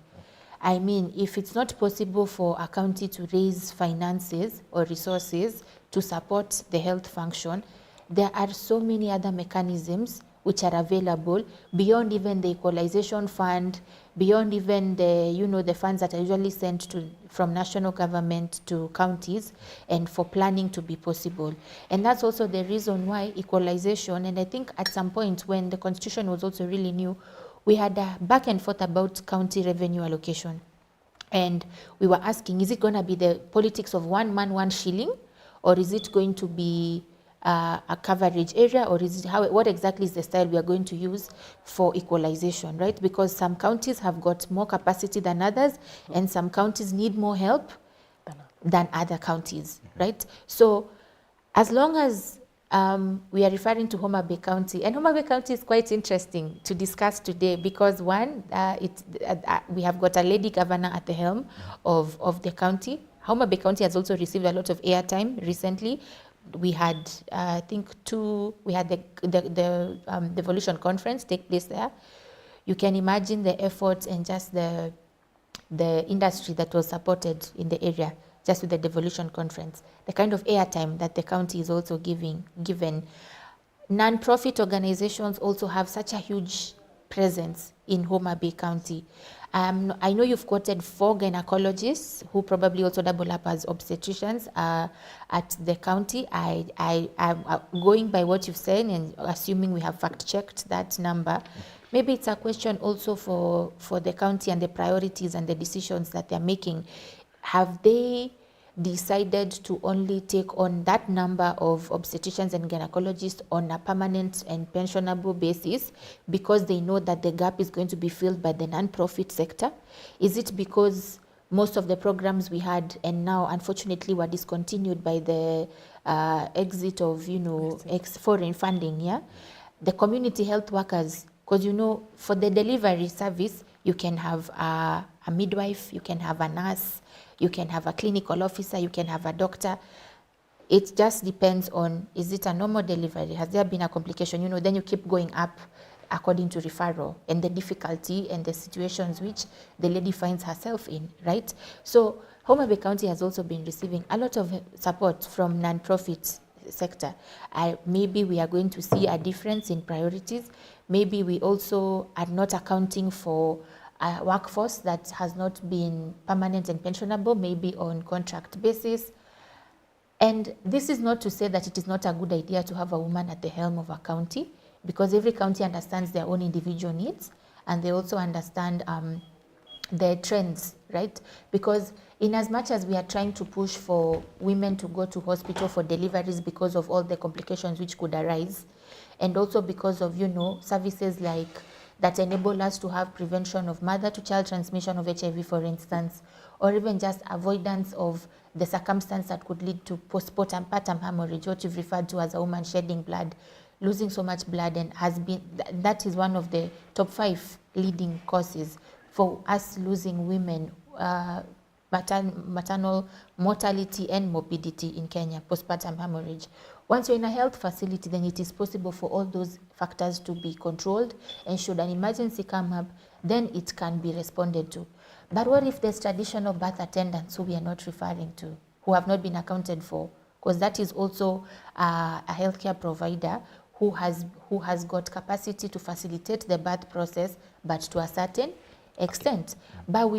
I mean, if it's not possible for a county to raise finances or resources to support the health function, there are so many other mechanisms which are available beyond even the equalization fund, beyond even the, you know, the funds that are usually sent from national government to counties, and for planning to be possible. And that's also the reason why equalization, and I think at some point when the constitution was also really new, we had a back and forth about county revenue allocation. And we were asking, is it going to be the politics of one man, one shilling, or is it going to be a coverage area, or is it what exactly is the style we are going to use for equalization, right? Because some counties have got more capacity than others, and some counties need more help than other counties, right? So as long as we are referring to Homa Bay County, and Homa Bay County is quite interesting to discuss today because one, we have got a lady governor at the helm of the county. Homa Bay County has also received a lot of airtime recently. We had, I think, we had the devolution conference take place there. You can imagine the efforts and just the industry that was supported in the area just with the devolution conference, the kind of airtime that the county is also given. Non-profit organizations also have such a huge presence in Homa Bay County. I know you've quoted 4 gynecologists who probably also double up as obstetricians at the county. I'm going by what you've said and assuming we have fact-checked that number. Maybe it's a question also for the county and the priorities and the decisions that they're making. Have they decided to only take on that number of obstetricians and gynecologists on a permanent and pensionable basis because they know that the gap is going to be filled by the non-profit sector? Is it because most of the programs we had and now unfortunately were discontinued by the exit of, you know, foreign funding, yeah? The community health workers, because, you know, for the delivery service, you can have a midwife, you can have a nurse, you can have a clinical officer, you can have a doctor. It just depends on, is it a normal delivery? Has there been a complication? You know, then you keep going up according to referral and the difficulty and the situations which the lady finds herself in, right? So Homa Bay County has also been receiving a lot of support from non-profit sector. Maybe we are going to see a difference in priorities. Maybe we also are not accounting for a workforce that has not been permanent and pensionable, maybe on contract basis. And this is not to say that it is not a good idea to have a woman at the helm of a county, because every county understands their own individual needs, and they also understand the trends, right? Because in as much as we are trying to push for women to go to hospital for deliveries because of all the complications which could arise, and also because of, you know, services like that enable us to have prevention of mother-to-child transmission of HIV, for instance, or even just avoidance of the circumstance that could lead to postpartum hemorrhage, what you've referred to as a woman shedding blood, losing so much blood, and that is one of the top 5 leading causes for us losing women, maternal mortality and morbidity in Kenya, postpartum hemorrhage. Once you're in a health facility, then it is possible for all those factors to be controlled, and should an emergency come up, then it can be responded to. But what if there's traditional birth attendants who we are not referring to, who have not been accounted for? Because that is also a healthcare provider who has got capacity to facilitate the birth process, but to a certain extent. But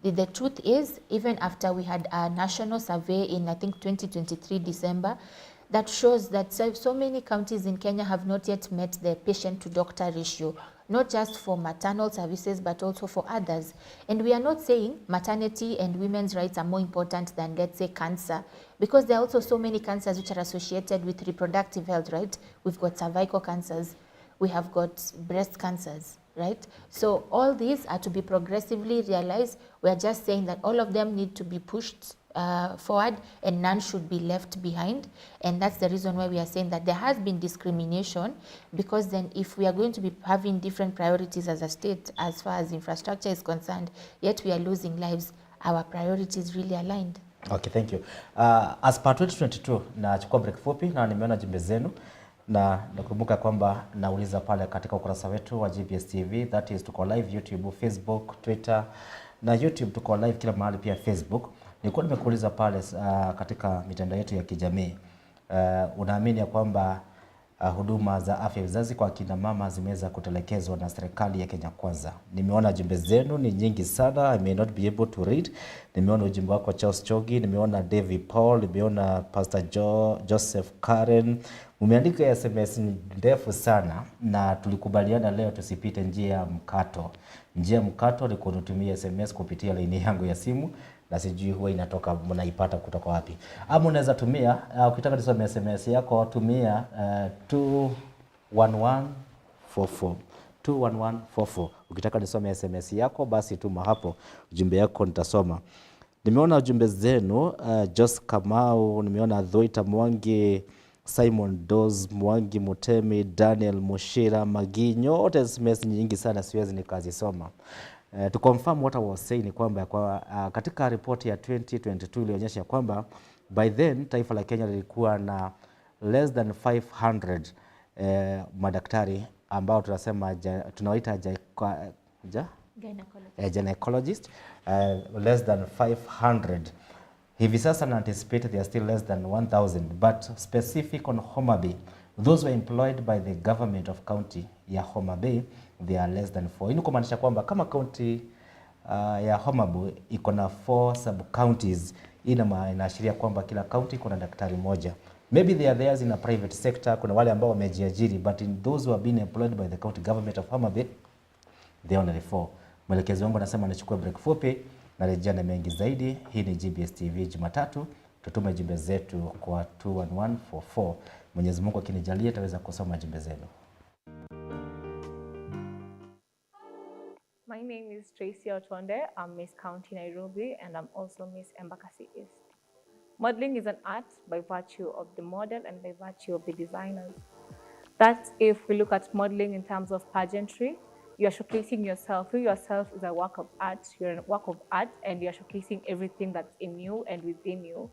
the truth is, even after we had a national survey in, I think, 2023 December, that shows that so many counties in Kenya have not yet met the patient-to-doctor ratio, not just for maternal services, but also for others. And we are not saying maternity and women's rights are more important than, let's say, cancer, because there are also so many cancers which are associated with reproductive health, right? We've got cervical cancers, we have got breast cancers, right? So all these are to be progressively realized. We are just saying that all of them need to be pushed forward, and none should be left behind. And that's the reason why we are saying that there has been discrimination, because then if we are going to be having different priorities as a state as far as infrastructure is concerned, yet we are losing lives, our priorities really aligned.
Okay, thank you. As per 2022 nachukua break fupi na nimeona jumbe zenu, na nakumbuka kwamba nauliza pale katika ukurasa wetu wa GBS TV, that is tuko live YouTube, Facebook, Twitter na YouTube tuko live kila mahali, pia Facebook. Nilikuwa nimekuuliza pale katika mitandao yetu ya kijamii, unaamini ya kwamba huduma za afya uzazi kwa kina mama zimeweza kutelekezwa na serikali ya Kenya Kwanza? Nimeona jumbe zenu ni nyingi sana, I may not be able to read. Nimeona ujumbe wako Charles Chogi, nimeona David Paul, nimeona Pastor Joseph Karen. Umeandika SMS ndefu sana, na tulikubaliana leo tusipite njia ya mkato. Njia ya mkato ni kutumia SMS kupitia laini yangu ya simu, na sijui huwa inatoka mnaipata kutoka wapi. Ama unaweza tumia ukitaka tusome SMS yako, tumia 21144 21144. Ukitaka nisome SMS yako, basi tuma hapo ujumbe yako nitasoma. Nimeona ujumbe zenu, Jos Kamau, nimeona Dhoita Mwangi, Simon Doz, Mwangi Mutemi, Daniel Mushira, Maginyo, wote SMS nyingi sana siwezi nikazisoma. To confirm what I was saying ni kwamba katika ripoti ya 2022 ilionyesha kwamba by then taifa la Kenya lilikuwa na less than 500 madaktari ambao tunasema tunawaita gynecologist, less than 500. Hivi sasa na anticipate they are still less than 1,000, but specific on Homa Bay, those were employed by the government of county ya Homa Bay, they are less than 4. Hii kumaanisha kwamba kama county ya Homa Bay iko na 4 sub counties, inaashiria kwamba kila county kuna daktari moja. Maybe they are theirs in a private sector, kuna wale ambao wamejiajiri, but in those who have been employed by the county government of Homa Bay, they are only 4. Mwelekezi wangu anasema nichukue break fupi na rejea na mengi zaidi. Hii ni GBS TV Jumatatu, tutume jumbe zetu kwa 21144. Mwenyezi Mungu akinijalia ataweza kusoma jumbe zenu.
My name is Tracy Otonde. I'm Miss County Nairobi, and I'm also Miss Embakasi East. Modeling is an art by virtue of the model and by virtue of the designers. That if we look at modeling in terms of pageantry, you are showcasing yourself. You yourself is a work of art. You're a work of art, and you're showcasing everything that's in you and within you.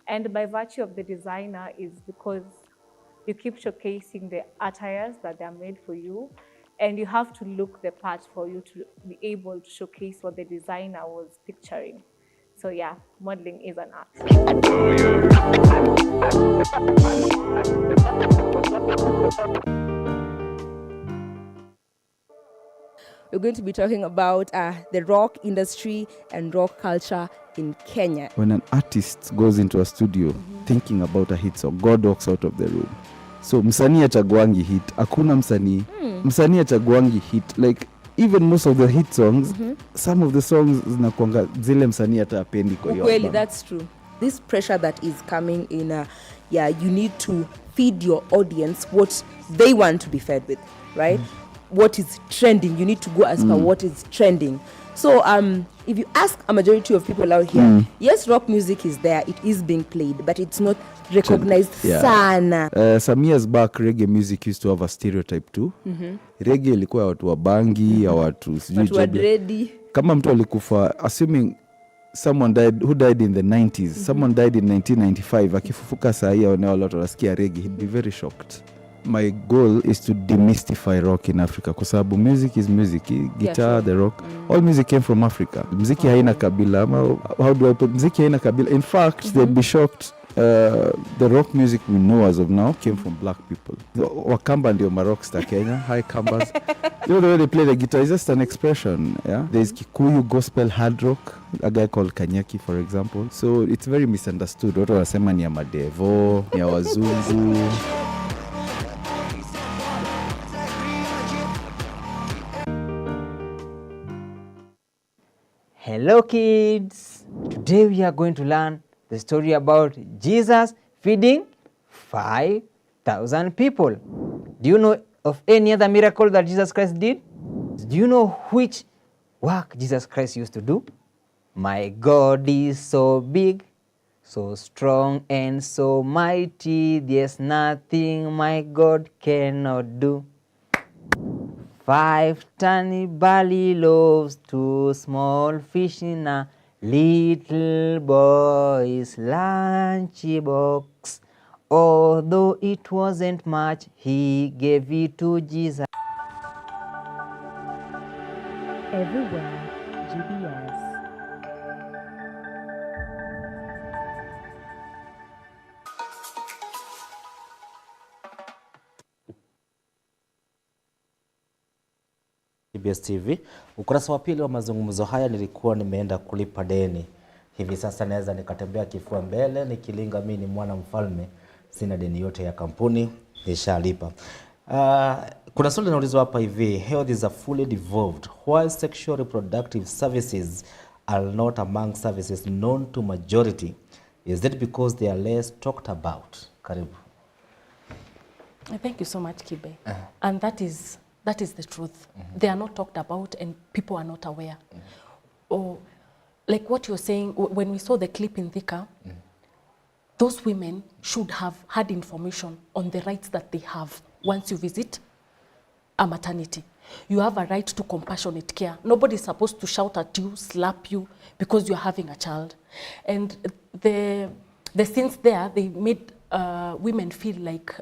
And by virtue of the designer is because you keep showcasing the attires that they're made for you, and you have to look the part for you to be able to showcase what the designer was picturing. So yeah, modeling is an art.
We're going to be talking about the rock industry and rock culture in Kenya.
When an artist goes into a studio thinking about a hit song, God walks out of the room. So msanii achaguangi hit, hakuna msanii. Msanii achaguangi hit. Like even most of the hit songs, some of the songs zinakuanga zile msanii hata apendi kwa hiyo.
Well, that's true. This pressure that is coming in, you need to feed your audience what they want to be fed with, right? what is trending. You need to go as per what is trending. So if you ask a majority of people out here, yes, rock music is there, it is being played, but it's not recognized sana.
Some years back reggae music used to have a stereotype too. Reggae ilikuwa ya watu wa bangi, ya watu sijui
Watu wa dreadi.
Kama mtu alikufa, assuming someone died who died in the 90s, someone died in 1995, akifufuka saa hii aone wale watu wanasikia reggae, he'd be very shocked. My goal is to demystify rock in Africa kwa sababu music is music. Guitar, the rock, all music came from Africa. Muziki haina kabila. How do I put muziki haina kabila? In fact, they'd be shocked. The rock music we know as of now came from black people. Wakamba ndio marockstar Kenya. Hi Kambas. You know the way they play the guitar is just an expression. Yeah, there's Kikuyu, gospel, hard rock. A guy called Kanyaki, for example. So it's very misunderstood. Watu wanasema ni ya madevo, ni ya wazungu.
Hello kids! Today we are going to learn the story about Jesus feeding 5,000 people. Do you know of any other miracle that Jesus Christ did? Do you know which work Jesus Christ used to do? My God is so big, so strong and so mighty, there's nothing my God cannot do. 5 tiny barley loaves, 2 small fish in a little boy's lunchbox. Although it wasn't much, he gave it to Jesus.
Everywhere, GBS.
GBS TV. Ukurasa wa pili wa mazungumzo haya nilikuwa nimeenda kulipa deni. Hivi sasa naweza nikatembea kifua mbele nikilinga mimi ni mwana mfalme, sina deni yote ya kampuni, nishalipa. Kuna swali linaulizwa hapa hivi, health is a fully devolved, why sexual reproductive services are not among services known to majority? Is that because they are less talked about? Karibu.
Thank you so much, Kibe. And that is the truth. They are not talked about and people are not aware. Or like what you're saying, when we saw the clip in Thika, those women should have had information on the rights that they have once you visit a maternity. You have a right to compassionate care. Nobody is supposed to shout at you, slap you because you're having a child. And the scenes there, they made women feel like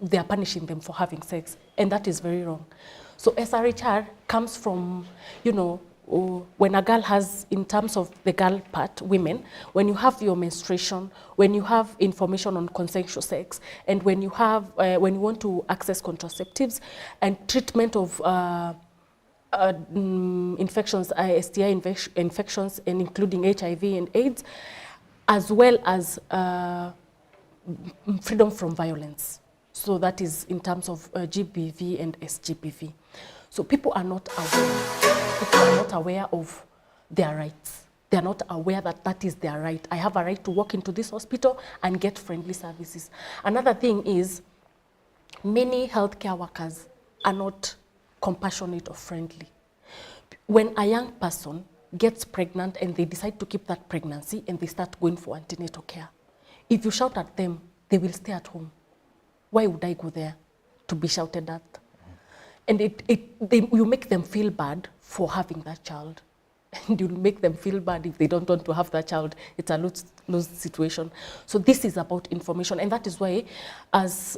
they are punishing them for having sex, and that is very wrong. So SRHR comes from, you know, when a girl has, in terms of the girl part, women, when you have your menstruation, when you have information on consensual sex, and when you have, when you want to access contraceptives and treatment of infections, STI infections, and including HIV and AIDS, as well as freedom from violence. So that is in terms of GBV and SGBV. So people are not aware. People are not aware of their rights. They are not aware that that is their right. I have a right to walk into this hospital and get friendly services. Another thing is many healthcare workers are not compassionate or friendly. When a young person gets pregnant and they decide to keep that pregnancy and they start going for antenatal care, if you shout at them, they will stay at home. Why would I go there to be shouted at? And you make them feel bad for having that child. And you'll make them feel bad if they don't want to have that child. It's a lose situation. So this is about information. And that is why, as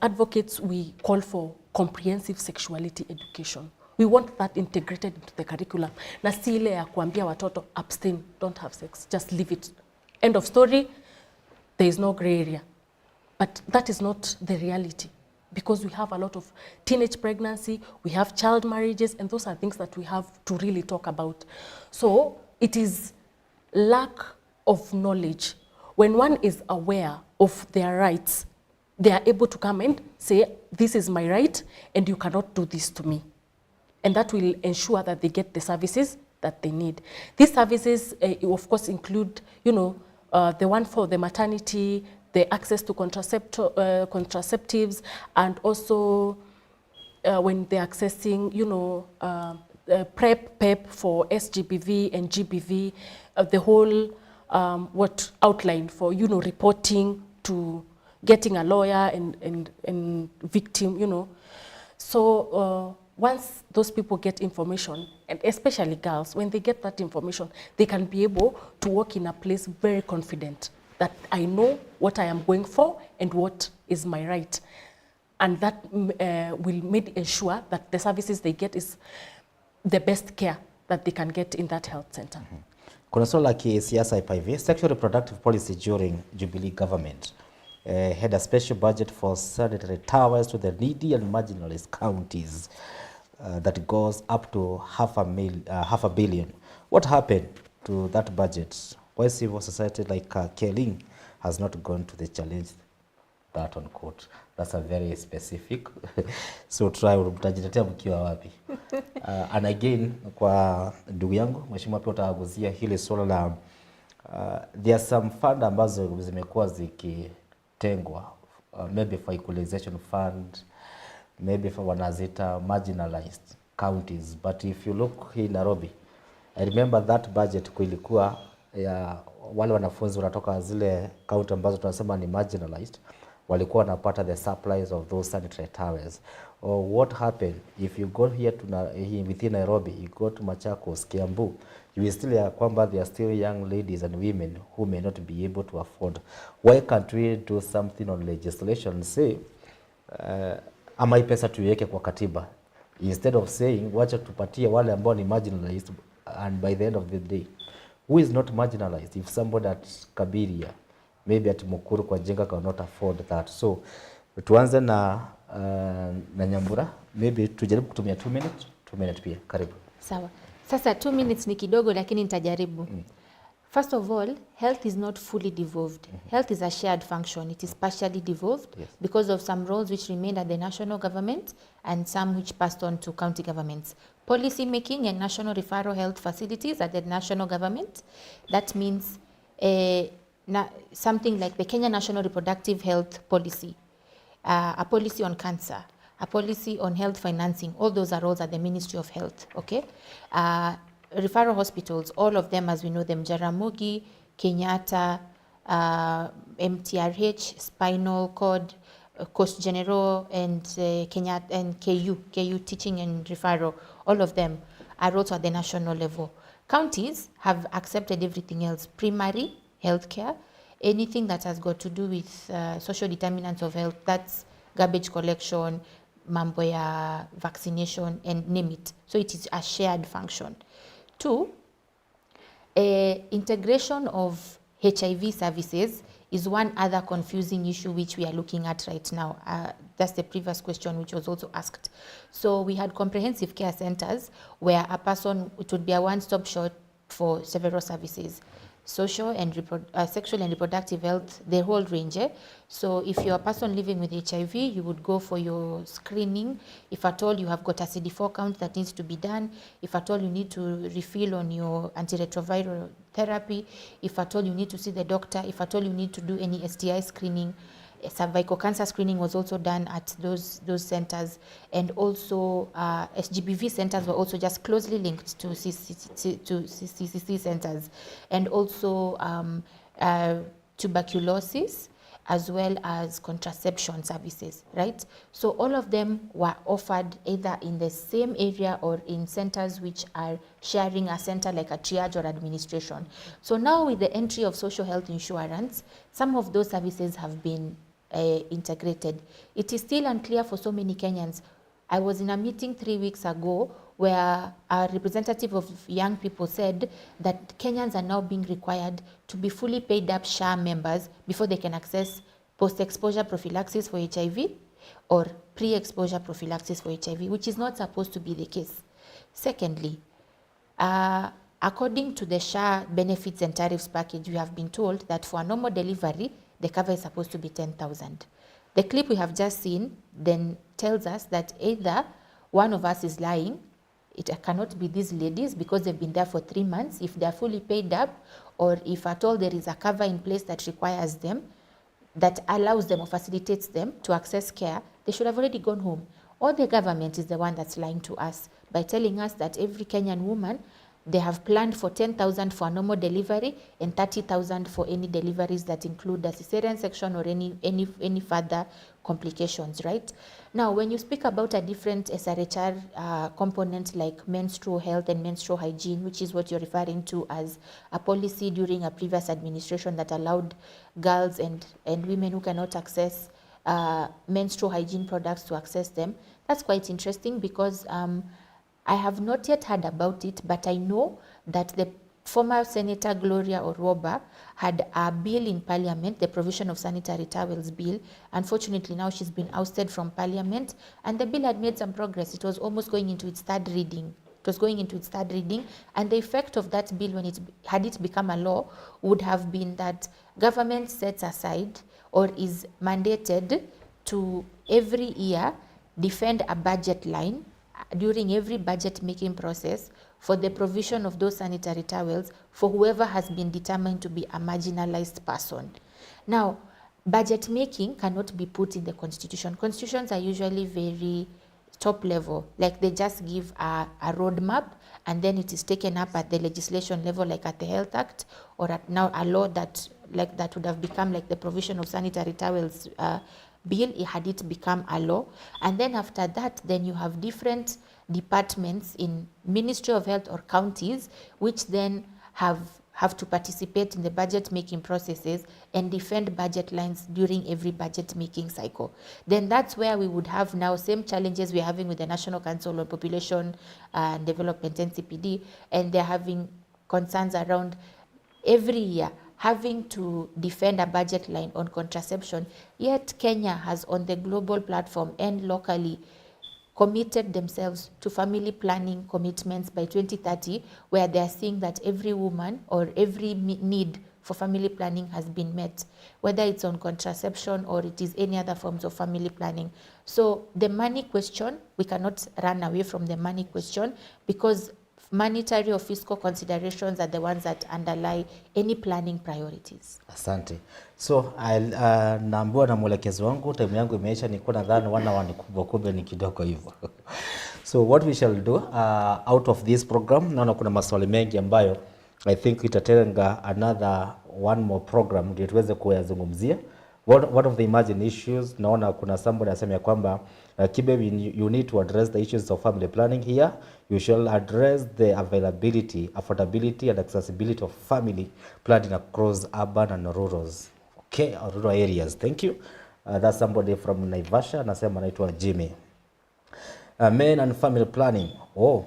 advocates, we call for comprehensive sexuality education. We want that integrated into the curriculum. Na si ile ya kuambia watoto, abstain, don't have sex, just leave it. End of story, there is no gray area. But that is not the reality, because we have a lot of teenage pregnancy, we have child marriages, and those are things that we have to really talk about. So it is lack of knowledge. When one is aware of their rights, they are able to come and say, this is my right, and you cannot do this to me. And that will ensure that they get the services that they need. These services, of course, include, you know, the one for the maternity, the access to contraceptives, and also when they're accessing, you know, PrEP, PEP for SGBV and GBV, the whole what outline for, you know, reporting to getting a lawyer and victim, you know. So once those people get information, and especially girls, when they get that information, they can be able to walk in a place very confident that I know what I am going for and what is my right. And that will ensure that the services they get is the best care that they can get in that health center.
Kuna swala la kisiasa hapa hivi. Sexual reproductive policy during Jubilee government had a special budget for sanitary towers to the needy and marginalized counties that goes up to half a billion. What happened to that budget? Why civil society like Keling has not gone to the challenge that on court? That's a very specific. So try mtajitetea mkiwa wapi? And again, kwa ndugu yangu mheshimiwa pia utaguzia hili swala la there are some fund ambazo zimekuwa zikitengwa maybe for equalization fund, maybe for wanazita marginalized counties, but if you look in Nairobi, I remember that budget kulikuwa ya wale wanafunzi wanatoka zile county ambazo tunasema ni marginalized, walikuwa wanapata the supplies of those sanitary towers. Or what happened if you go here to within Nairobi, you go to Machakos, Kiambu, you will still hear kwamba there are still young ladies and women who may not be able to afford. Why can't we do something on legislation, say ama hii pesa tuiweke kwa katiba, instead of saying wacha tupatie wale ambao ni marginalized, and by the end of the day who is not marginalized? If somebody at Kabiria, maybe at Mukuru kwa Jenga cannot afford that. So tuanze na Nyambura, maybe tujaribu kutumia 2 minutes pia. Karibu.
Sawa. Sasa 2 minutes ni kidogo lakini nitajaribu. First of all, health is not fully devolved. Health is a shared function. It is partially devolved because of some roles which remained at the national government and some which passed on to county governments. Policy making and national referral health facilities at the national government. That means something like the Kenya National Reproductive Health Policy, a policy on cancer, a policy on health financing. All those are roles at the Ministry of Health, okay? Referral hospitals, all of them as we know them, Jaramogi, Kenyatta, MTRH, Spinal Cord, Coast General, and Kenyatta and KU Teaching and Referral, all of them are also at the national level. Counties have accepted everything else, primary healthcare, anything that has got to do with social determinants of health, that's garbage collection, mambo ya vaccination, and name it. So it is a shared function. 2, integration of HIV services is one other confusing issue which we are looking at right now. That's the previous question which was also asked. So we had comprehensive care centers where a person, it would be a one-stop shop for several services. Social and sexual and reproductive health, the whole range. So if you're a person living with HIV, you would go for your screening. If at all you have got a CD4 count that needs to be done, if at all you need to refill on your antiretroviral therapy, if at all you need to see the doctor, if at all you need to do any STI screening, cervical cancer screening was also done at those centers, and also SGBV centers were also just closely linked to CCC centers, and also tuberculosis as well as contraception services, right? So all of them were offered either in the same area or in centers which are sharing a center like a triage or administration. So now with the entry of social health insurance, some of those services have been integrated. It is still unclear for so many Kenyans. I was in a meeting 3 weeks ago where a representative of young people said that Kenyans are now being required to be fully paid up SHA members before they can access post-exposure prophylaxis for HIV or pre-exposure prophylaxis for HIV, which is not supposed to be the case. Secondly, according to the SHA benefits and tariffs package, we have been told that for a normal delivery, the cover is supposed to be 10,000. The clip we have just seen then tells us that either one of us is lying, it cannot be these ladies because they've been there for 3 months, if they're fully paid up, or if at all there is a cover in place that requires them, that allows them or facilitates them to access care, they should have already gone home. or the government is the one that's lying to us by telling us that every Kenyan woman, they have planned for 10,000 for a normal delivery and 30,000 for any deliveries that include a cesarean section or any further complications, right? Now, when you speak about a different SRHR component like menstrual health and menstrual hygiene, which is what you're referring to as a policy during a previous administration that allowed girls and women who cannot access menstrual hygiene products to access them, that's quite interesting because I have not yet heard about it, but I know that the former Senator Gloria Oroba had a bill in Parliament, the Provision of Sanitary Towels Bill. Unfortunately, now she's been ousted from Parliament, and the bill had made some progress. It was almost going into its third reading. And the effect of that bill, when had it become a law, would have been that government sets aside or is mandated to every year defend a budget line during every budget making process for the provision of those sanitary towels for whoever has been determined to be a marginalized person. Now, budget making cannot be put in the constitution. Constitutions are usually very top level, like they just give a roadmap and then it is taken up at the legislation level, like at the Health Act, or at now a law that would have become like the Provision of Sanitary Towels bill, had it become a law. And then after that, then you have different departments in Ministry of Health or counties, which then have to participate in the budget making processes and defend budget lines during every budget making cycle. Then that's where we would have now same challenges we're having with the National Council on Population and Development, NCPD, and they're having concerns around every year having to defend a budget line on contraception, yet Kenya has on the global platform and locally committed themselves to family planning commitments by 2030, where they are seeing that every woman or every need for family planning has been met, whether it's on contraception or it is any other forms of family planning. So the money question, we cannot run away from the money question because monetary or fiscal considerations are the ones that underlie any planning priorities.
Asante. So naambiwa na mwelekezi wangu time yangu imeisha, niko nadhani wana kubwa kubwa ni kidogo hivyo. So what we shall do out of this program, naona kuna maswali mengi ambayo I think itatenga another one more program ndio tuweze kuyazungumzia. One of the emerging issues, naona kuna somebody anasema ya kwamba Kibe, you need to address the issues of family planning here. You shall address the availability, affordability and accessibility of family planning across urban and rural areas. Thank you. That's somebody from Naivasha, anasema anaitwa Jimmy. Men and family planning. Oh.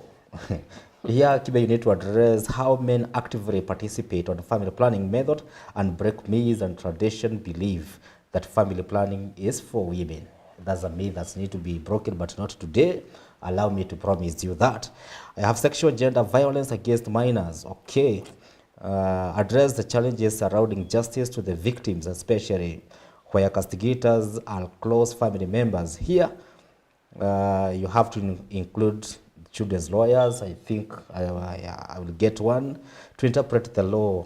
Here, Kibe, you need to address how men actively participate on family planning method and break myths and tradition belief that family planning is for women. That's a myth that needs to be broken, but not today. Allow me to promise you that. I have sexual gender violence against minors. Okay. Address the challenges surrounding justice to the victims, especially where castigators are close family members. Here, you have to include children's lawyers. I think I will get one to interpret the law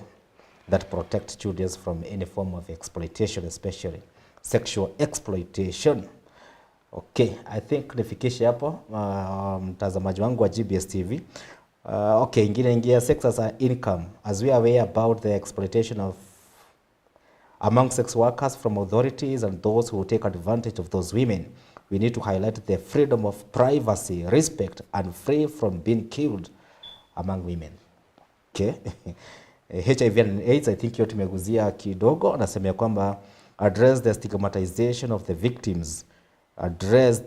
that protects children from any form of exploitation, especially sexual exploitation. Okay, I think nifikishe hapo mtazamaji wangu wa GBS TV. Okay, ingia sex as an income. As we are aware about the exploitation of among sex workers from authorities and those who take advantage of those women, we need to highlight the freedom of privacy, respect, and free from being killed among women. Okay. HIV and AIDS, I think yote tumeguzia kidogo. Anasema kwamba address the stigmatization of the victims, address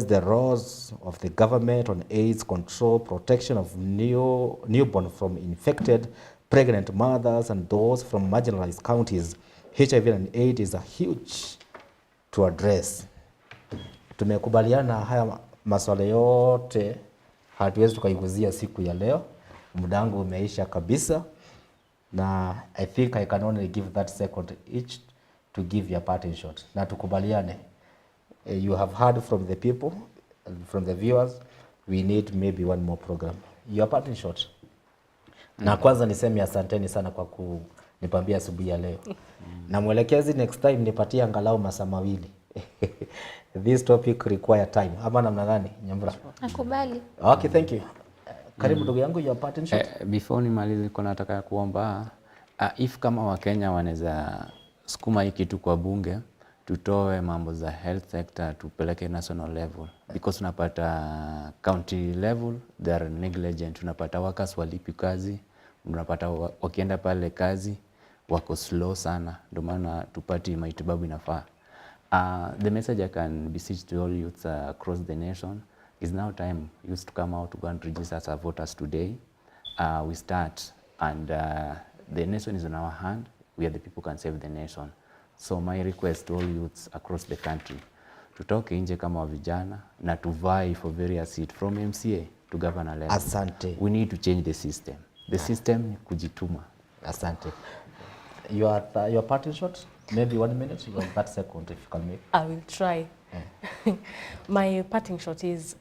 the roles of the government on AIDS control, protection of newborn from infected, pregnant mothers, and those from marginalized counties. HIV and AIDS is a huge to address. Tumekubaliana haya maswala yote hatuwezi tukaiguzia siku ya leo. Muda wangu umeisha kabisa, na I think I can only give that second each to give your parting shot. Na tukubaliane, you have heard from the people, from the viewers, we need maybe one more program. Your parting shot. Na kwanza niseme asanteni sana kwa kunipambia asubuhi ya leo. Na mwelekezi, next time nipatie angalau masaa mawili. This topic require time. Ama namna gani, Nyambura?
Nakubali.
Okay, thank you. Karibu ndugu yangu, your parting shot.
Before nimalize, niko nataka kuomba if kama Wakenya wanaweza sukuma hii kitu kwa bunge, tutoe mambo za health sector tupeleke national level, because unapata county level they are negligent. Unapata workers walipi kazi, unapata wakienda pale kazi wako slow sana, ndio maana tupati matibabu inafaa. The message I can beseech to all youths across the nation is now time youths to come out to go and register as voters today. We start, and the nation is in our hand. We are the people who can save the nation. So my request to all youths across the country, tutoke nje kama vijana na to vie for various seats from MCA to governor level.
Asante.
We need to change the system. The system ni kujituma.
Asante. Your parting shot? Maybe 1 minute, you have 30 seconds if you can make.
I will try. My parting shot is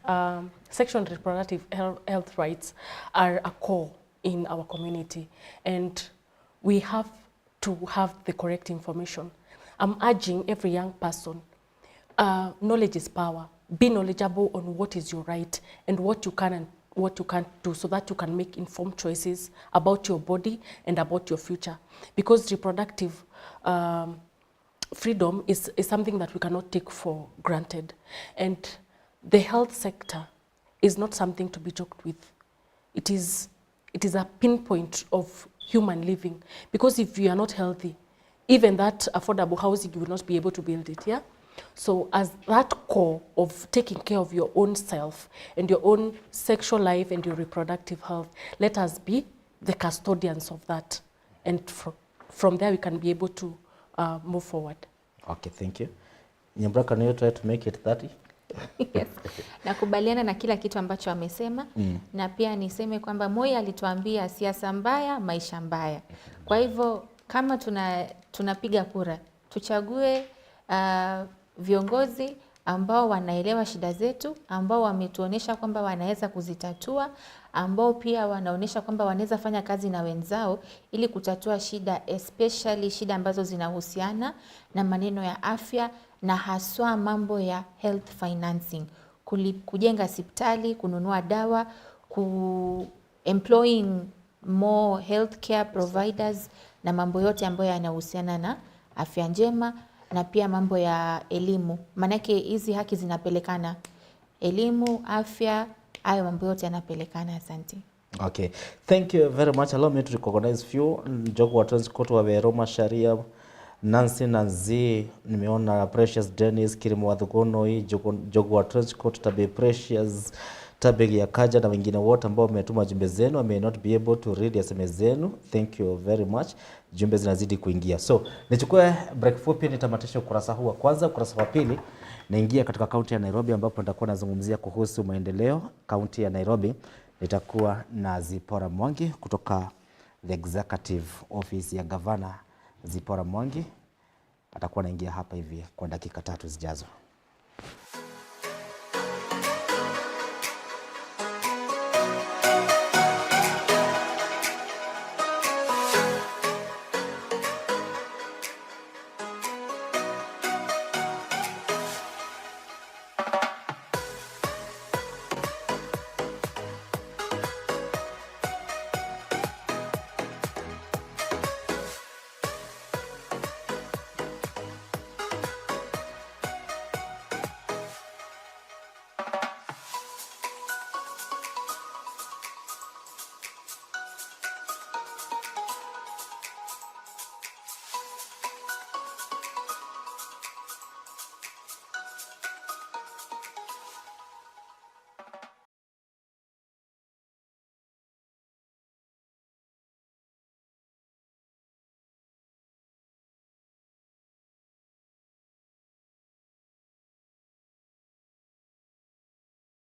sexual and reproductive health rights are a core in our community, and we have to have the correct information. I'm urging every young person, knowledge is power. Be knowledgeable on what is your right and what you can and what you can't do, so that you can make informed choices about your body and about your future. Because reproductive freedom is something that we cannot take for granted. And the health sector is not something to be joked with. It is a pinpoint of human living. Because if you are not healthy, even that affordable housing, you will not be able to build it, yeah? So as that core of taking care of your own self and your own sexual life and your reproductive health, let us be the custodians of that. And from there we can be able to move forward.
Okay, thank you. Nyambura, can you try to make it 30?
Yes. Nakubaliana na kila kitu ambacho amesema, na pia niseme kwamba Moi alituambia siasa mbaya, maisha mbaya. Kwa hivyo kama tunapiga kura, tuchague viongozi ambao wanaelewa shida zetu, ambao wametuonesha kwamba wanaweza kuzitatua, ambao pia wanaonesha kwamba wanaweza fanya kazi na wenzao ili kutatua shida, especially shida ambazo zinahusiana na maneno ya afya na haswa mambo ya health financing, kujenga hospitali, kununua dawa, employing more healthcare providers na mambo yote ambayo yanahusiana na afya njema, na pia mambo ya elimu. Manake hizi haki zinapelekana. Elimu, afya, hayo mambo yote yanapelekana. Asante.
Okay. Thank you very much. Allow me to recognize few. Njogu wa Transport wa Veroma Sharia, Nancy Nanzi, nimeona Precious Dennis, Kirimu wa Thukono, Njogu wa Transport, Tabe Precious, Tabe ya Kaja na wengine wote ambao wametuma jumbe zenu. I may not be able to read SMS zenu. Thank you very much. Jumbe zinazidi kuingia. So, nichukue break fupi, nitamatisha ukurasa huu wa kwanza. Ukurasa wa pili naingia katika kaunti ya Nairobi, ambapo nitakuwa nazungumzia kuhusu maendeleo kaunti ya Nairobi. Nitakuwa na Zipora Mwangi kutoka the executive office ya Governor Zipora Mwangi. Atakuwa naingia hapa hivi kwa dakika 3 zijazo.